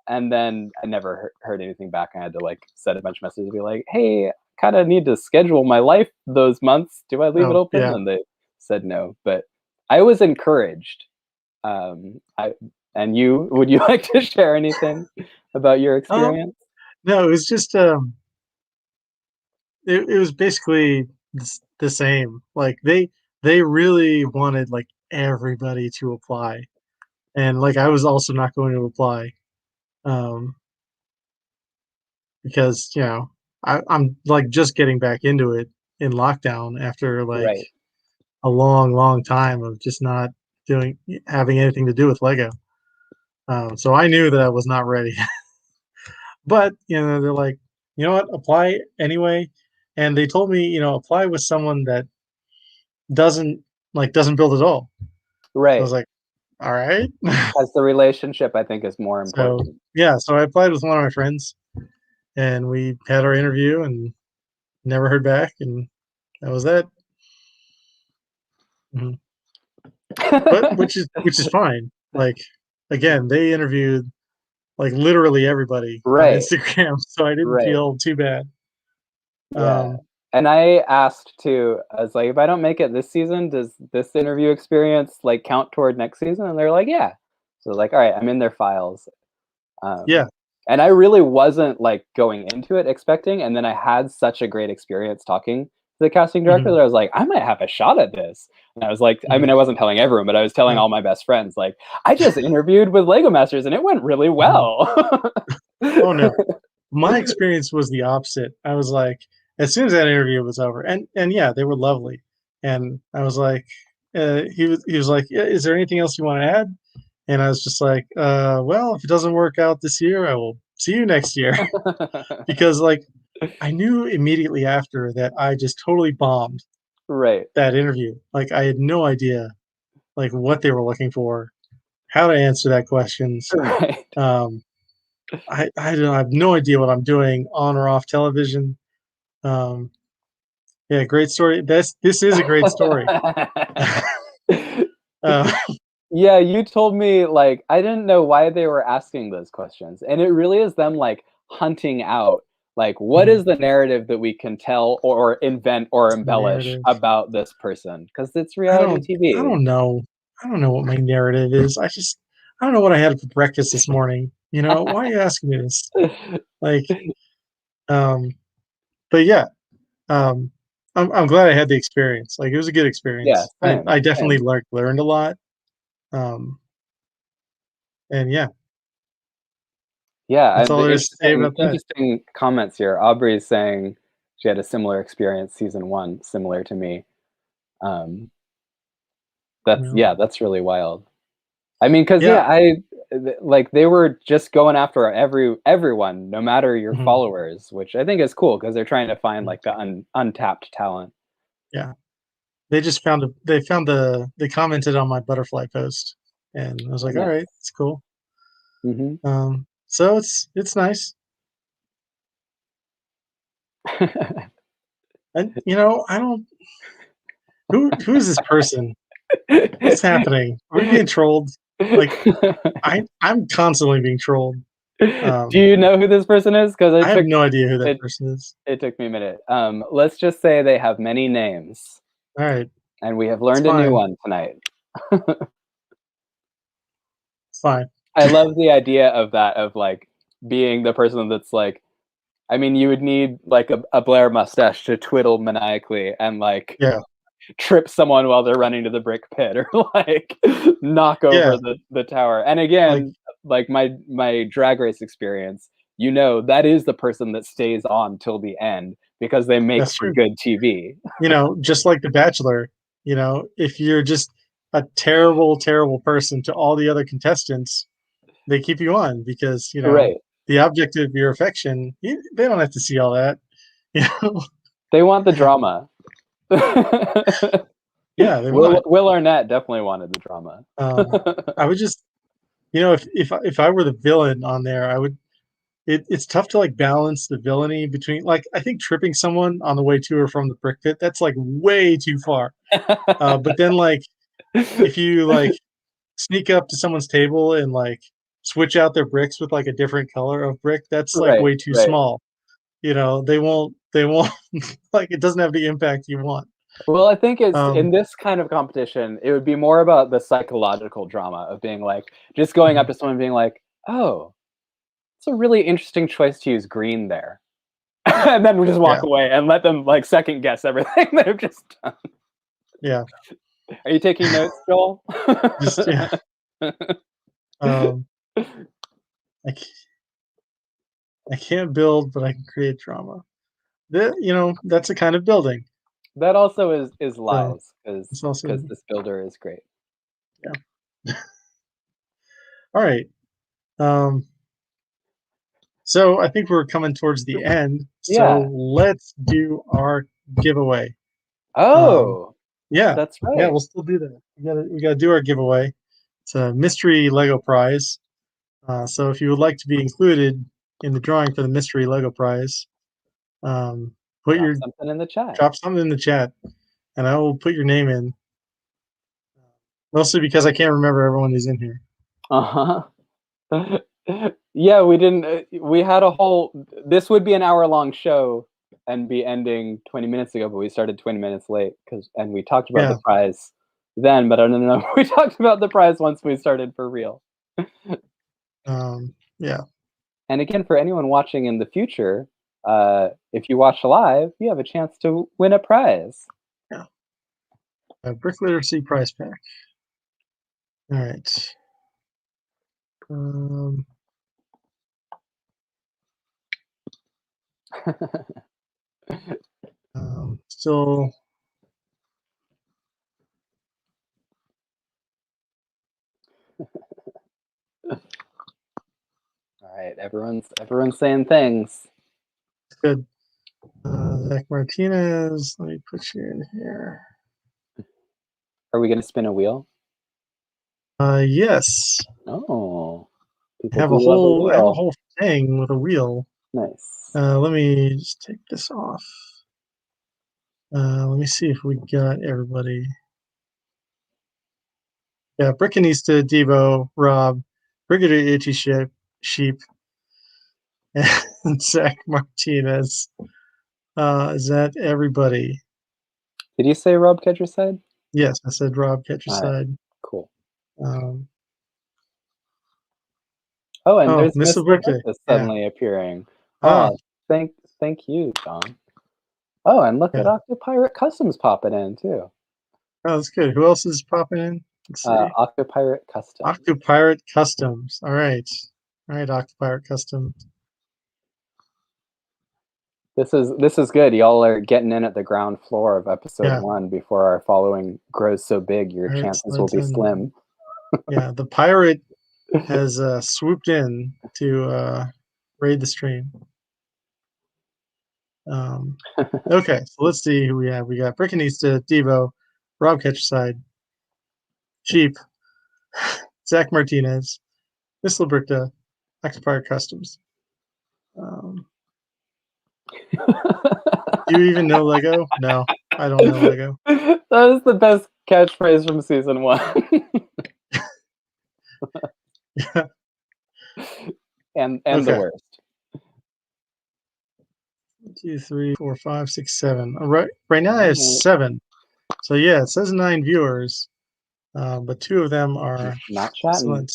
And then I never heard anything back. I had to like send a bunch of messages to be like, hey, kind of need to schedule my life those months. Do I leave it Oh, open? yeah. And they said no. But I was encouraged. I and you, would you like to share anything about your Um, experience? no, it was just it was basically the same. Like they really wanted like everybody to apply, and like I was also not going to apply, um, because I'm like just getting back into it in lockdown after like Right. a long, long time of just not doing having anything to do with Lego. So I knew that I was not ready. But, they're like, "You know what? Apply anyway." And they told me, apply with someone that doesn't build at all. So I Right. was like, "Alright." As the relationship, I think, is more So, important. yeah, so I applied with one of my friends, and we had our interview and never heard back, and that was that. Mhm. But which is fine. Like, again, they interviewed, like, literally everybody on Right. Instagram, so I didn't Right. feel too bad. Yeah. Um, And I asked too, I was like, if I don't make it this season, does this interview experience like count toward next season? And they're like, yeah. So like, all right, I'm in their files. yeah. And I really wasn't like going into it expecting, and then I had such a great experience talking the casting director Mhm. that I was like, I might have a shot at this. And I was like, I mean, Mhm. I wasn't telling everyone, but I was telling Yeah. all my best friends, like, I just interviewed with Lego Masters and it went really Mhm. well. Oh, no. My experience was the opposite. I was like, as soon as that interview was over, and yeah, they were lovely. And I was like, he was like, "Yeah, is there anything else you want to add?" And I was just like, well, if it doesn't work out this year, I will see you next year. Because like I knew immediately after that I just totally bombed Right. that interview. Like I had no idea like what they were looking for, how to answer that questions. Right. Um, I have no idea what I'm doing on or off television. Um, yeah, great story. This is a great story. uh, Yeah, you told me, like, I didn't know why they were asking those questions, and it really is them, like, hunting out, like, what mhm, is the narrative that we can tell or invent or what's the embellish narrative? about this person? Because it's I reality don't I TV. don't know. I don't know what my narrative is. I don't know what I had for breakfast this morning. You know, why are you asking me this? Like, um, but yeah, um, I'm glad I had the experience. Like, it was a good Yeah, experience. same, I definitely same. learned a lot. Um, and yeah, Yeah, that's and all the there is to say about that. interesting comments here. Aubrey's saying she had a similar experience season 1, similar to me. Um, You that's know? yeah, that's really wild. I mean, cause Yeah. yeah, like, they were just going after everyone, no matter your Mhm, followers, which I think is cool because 'cause they're trying to find, mhm, like, the untapped talent. yeah. They commented on my butterfly post, and I was Oh, like, nice. "Alright, it's cool." Mhm. So it's nice. And, you know, I don't who is this person? What's happening? Are we being trolled? Like, I'm constantly being trolled. Do you know who this person is? Because I have no idea who that person is. it took me a minute. Let's just say they have many names, Alright, and we have it's learned a new fine, one tonight. it's fine. I love the idea of that, of, like, being the person that's, like, I mean, you would need, like, a Blair mustache to twiddle maniacally and, like, Yeah, trip someone while they're running to the brick pit, or, like, knock over yeah, the tower. And like, again, like, my Drag Race experience, that is the person that stays on till the end because they make that's for true. good TV. You know, just like The Bachelor, you know, if you're just a terrible, terrible person to all the other contestants, they keep you on because, you know, Right. the object of your affection, they don't have to see all that, you know? They want the drama. Yeah, they want it. Will Arnett definitely wanted the drama. I would just you know, if I were the villain on there, I would it's tough to, like, balance the villainy between like, I think tripping someone on the way to or from the brick pit, that's, like, way too far. But then, like, if you, like, sneak up to someone's table and, like, switch out their bricks with, like, a different color of brick, that's, like, Right, way too right. small. You know, they won't like, it doesn't have the impact you want. Well, I think it's Um in this kind of competition, it would be more about the psychological drama of being like, just going up mhm, to someone and being like, "Oh, it's a really interesting choice to use green there." And then we just yeah, walk away and let them, like, second guess everything they've just done. yeah, Are you taking notes, Joel? just yeah, um, I c I can't build, but I can create drama. You know, that's a kind of building. That also is So, lies, it's because also this builder is great. yeah. Alright, um, so I think we're coming towards the end, so Yeah. let's do our giveaway. Um, Oh, yeah, that's yeah, right. we'll still do that. We gotta do our giveaway. It's a mystery Lego prize. So if you would like to be included in the drawing for the mystery Lego prize, um, put Drop your something in the chat. drop something in the chat, and I will put your name in. Mostly because I can't remember everyone who's in here. Uh-huh. Yeah, we didn't, we had a whole this would be an hour-long show and be ending 20 minutes ago, but we started 20 minutes late and we talked about the Yeah, prize then, but I don't know if we talked about the prize once we started for real. yeah, And again, for anyone watching in the future, if you watch live, you have a chance to win a prize. Yeah. A Brick Literacy prize pack. All right. Still. All right, everyone's saying things. Good. Zach Martinez. Let me put you in here. Are we going to spin a wheel? Yes. Oh, I have a whole thing with a wheel. Nice. Let me just take this off. Let me see if we got everybody. Yeah, Brickanista, Devo, Rob, Brigadier Itchy Sheep, and Zach Martinez. Is that everybody? Did you say Rob Kedgerside? Yes, I said Rob Kedgerside. Right. Cool. Oh, and there's Miss Liberta suddenly appearing. Oh, thank you, John. Oh, and look at Octopirate Customs popping in too. Oh, that's good. Who else is popping in? Let's see. Octopirate Customs. Octopirate Customs. All right, Octopirate Customs. This is good. Y'all are getting in at the ground floor of episode 1 before our following grows so big. Your chances will be slim. Yeah, the pirate has swooped in to raid the stream. Okay, so let's see who we have. We got Brickanista, Devo, Rob Ketcherside, Sheep, Zach Martinez, Miss Liberta, Octopirate Customs. Do you even know Lego? No, I don't know Lego. That is the best catchphrase from season 1. Yeah. And the worst. 1, 2, 3, 4, 5, 6, 7. All right, right now I have 7. So yeah, it says 9 viewers, but 2 of them are not chatting.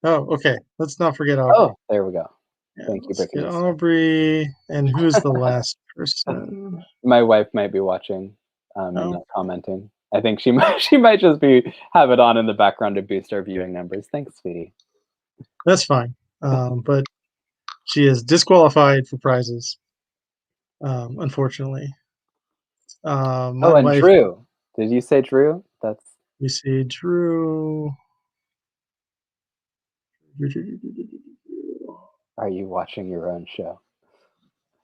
Oh, okay. Let's not forget Aubrey. Oh, there we go. Yeah, Thank you, Bricky. Aubrey, and who's the last person? My wife might be watching and not commenting. I think she might just have it on in the background to boost our viewing numbers. Thanks, sweetie. That's fine. But she is disqualified for prizes. Unfortunately. My wife. Drew. Did you say Drew? We see Drew. Are you watching your own show?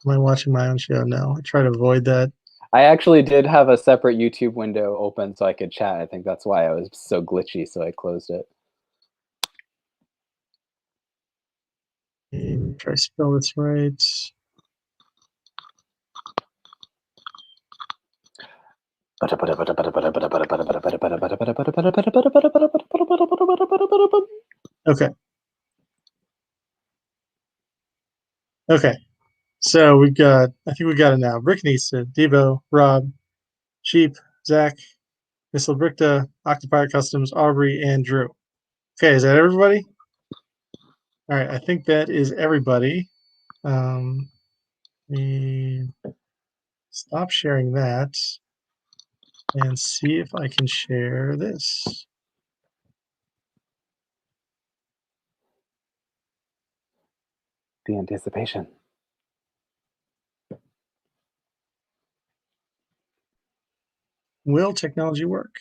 Am I watching my own show? No, I try to avoid that. I actually did have a separate YouTube window open so I could chat. I think that's why I was so glitchy, so I closed it. Try to spell this right. Okay. Okay. So I think we got it now. Brickanista, Devo, Rob, Sheep, Zach, Miss Libricta, Octopirate Customs, Aubrey, and Drew. Okay, is that everybody? All right, I think that is everybody. Let me stop sharing that and see if I can share this. The anticipation. Will technology work?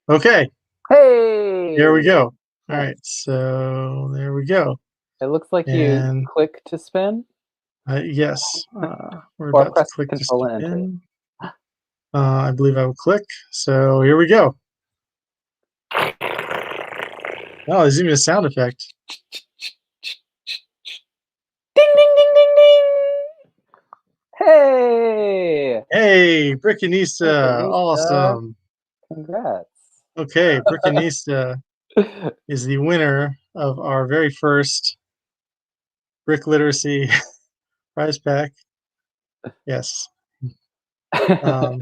Okay. Hey! Here we go. All right, so there we go. It looks like you click to spin. Yes, we're about to click to spin. I believe I will click. So here we go. Oh, there's even a sound effect. Ding, ding, ding, ding, ding. Hey! Hey, Brickanista. Awesome. Congrats. Okay, Brickanista is the winner of our very first Brick Literacy prize pack. Yes. So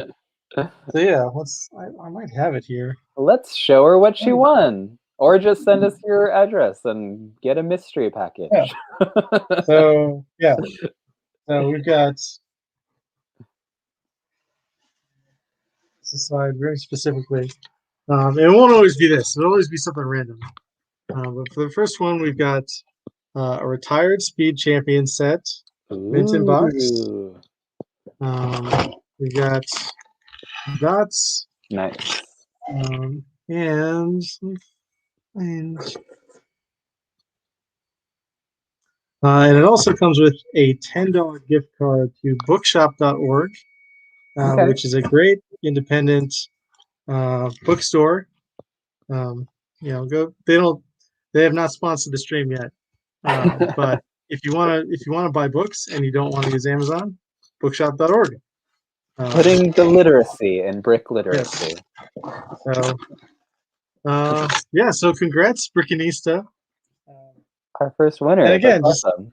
yeah, I might have it here. Let's show her what she won. Or just send us your address and get a mystery package. Yeah. So yeah. So we've got this aside very specifically. It won't always be this. It'll always be something random. But for the first one, we've got a retired speed champion set, mint in box. Ooh, We got dots, nice. and it also comes with a $10 gift card to bookshop.org, Okay. which is a great independent bookstore. Go. They have not sponsored the stream yet, but if you wanna buy books and you don't want to use Amazon, bookshop.org. Putting the literacy in brick literacy. Yes. So so congrats, Brickanista. Our first winner. And again, That's just awesome.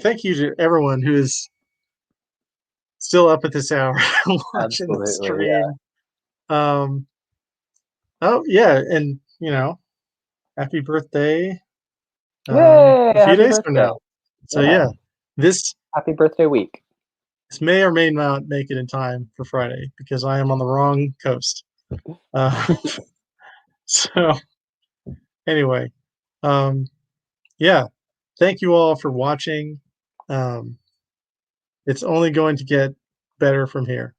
thank you to everyone who is still up at this hour watching the Absolutely, stream. Oh yeah, and happy birthday. Yay! A few Happy days from birthday. now. So yeah, this Happy birthday week. may or may not make it in time for Friday because I am on the wrong coast. So anyway, yeah, thank you all for watching. It's only going to get better from here.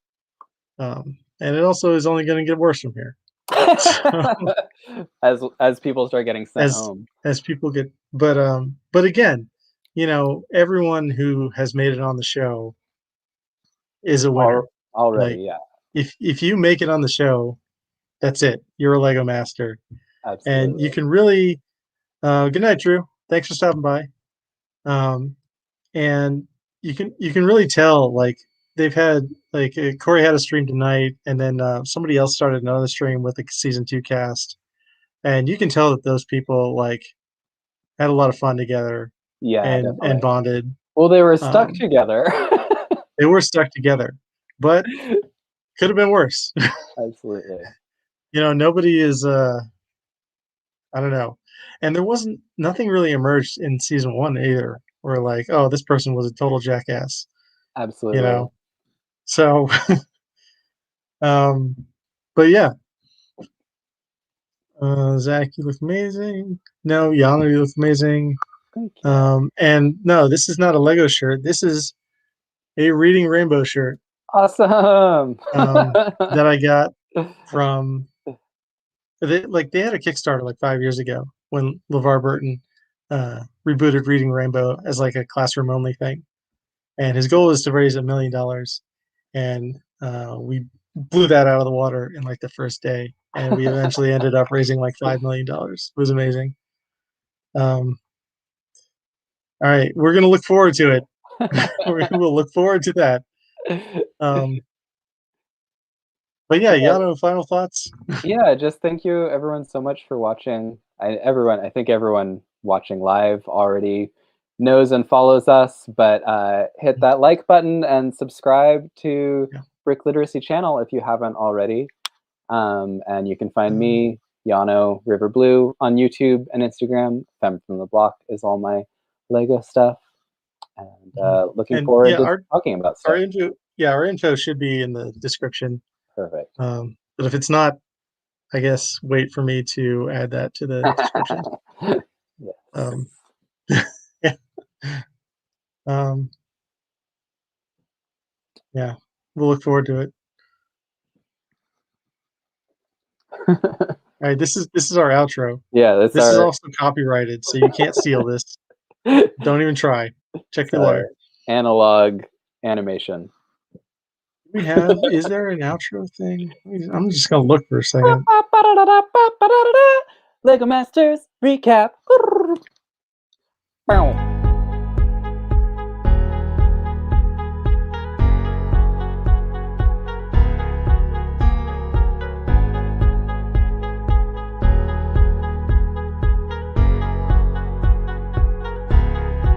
And it also is only going to get worse from here. So, as people start getting sent home. As people get, but again, everyone who has made it on the show is a winner. Already, yeah. If you make it on the show, that's it. You're a Lego master. Absolutely. And you can really good night, Drew. Thanks for stopping by. And you can really tell they've had Corey had a stream tonight, and then somebody else started another stream with the season 2 cast, and you can tell that those people had a lot of fun together. Yeah, and bonded. Well, they were stuck together. They were stuck together, but could have been worse. Absolutely. Nobody is I don't know. And there wasn't nothing really emerged in season 1 either, where oh, this person was a total jackass. Absolutely. So but yeah. Zach, you look amazing. No, Llano, you look amazing. Thank you. And no, this is not a Lego shirt. This is a Reading Rainbow shirt. Awesome. That I got from they had a Kickstarter 5 years ago when LeVar Burton rebooted Reading Rainbow as a classroom only thing. And his goal is to raise $1 million. And we blew that out of the water in the first day. And we eventually ended up raising $5 million. It was amazing. All right, we're gonna look forward to it. We'll look forward to that. But yeah, Llano, final thoughts? Yeah, just thank you everyone so much for watching. I think everyone watching live already knows and follows us, but hit that like button and subscribe to Brick Literacy channel if you haven't already. And you can find me, Llano River Blue, on YouTube and Instagram. Femme from the Block is all my Lego stuff. And looking forward to talking about stuff. Our info should be in the description. Perfect. But if it's not, I guess wait for me to add that to the description. Yeah, we'll look forward to it. All right, this is our outro. Yeah, this is also copyrighted, so you can't steal this. Don't even try. Check your lawyer. Analog animation. Is there an outro thing? I'm just gonna look for a second. Lego Masters recap.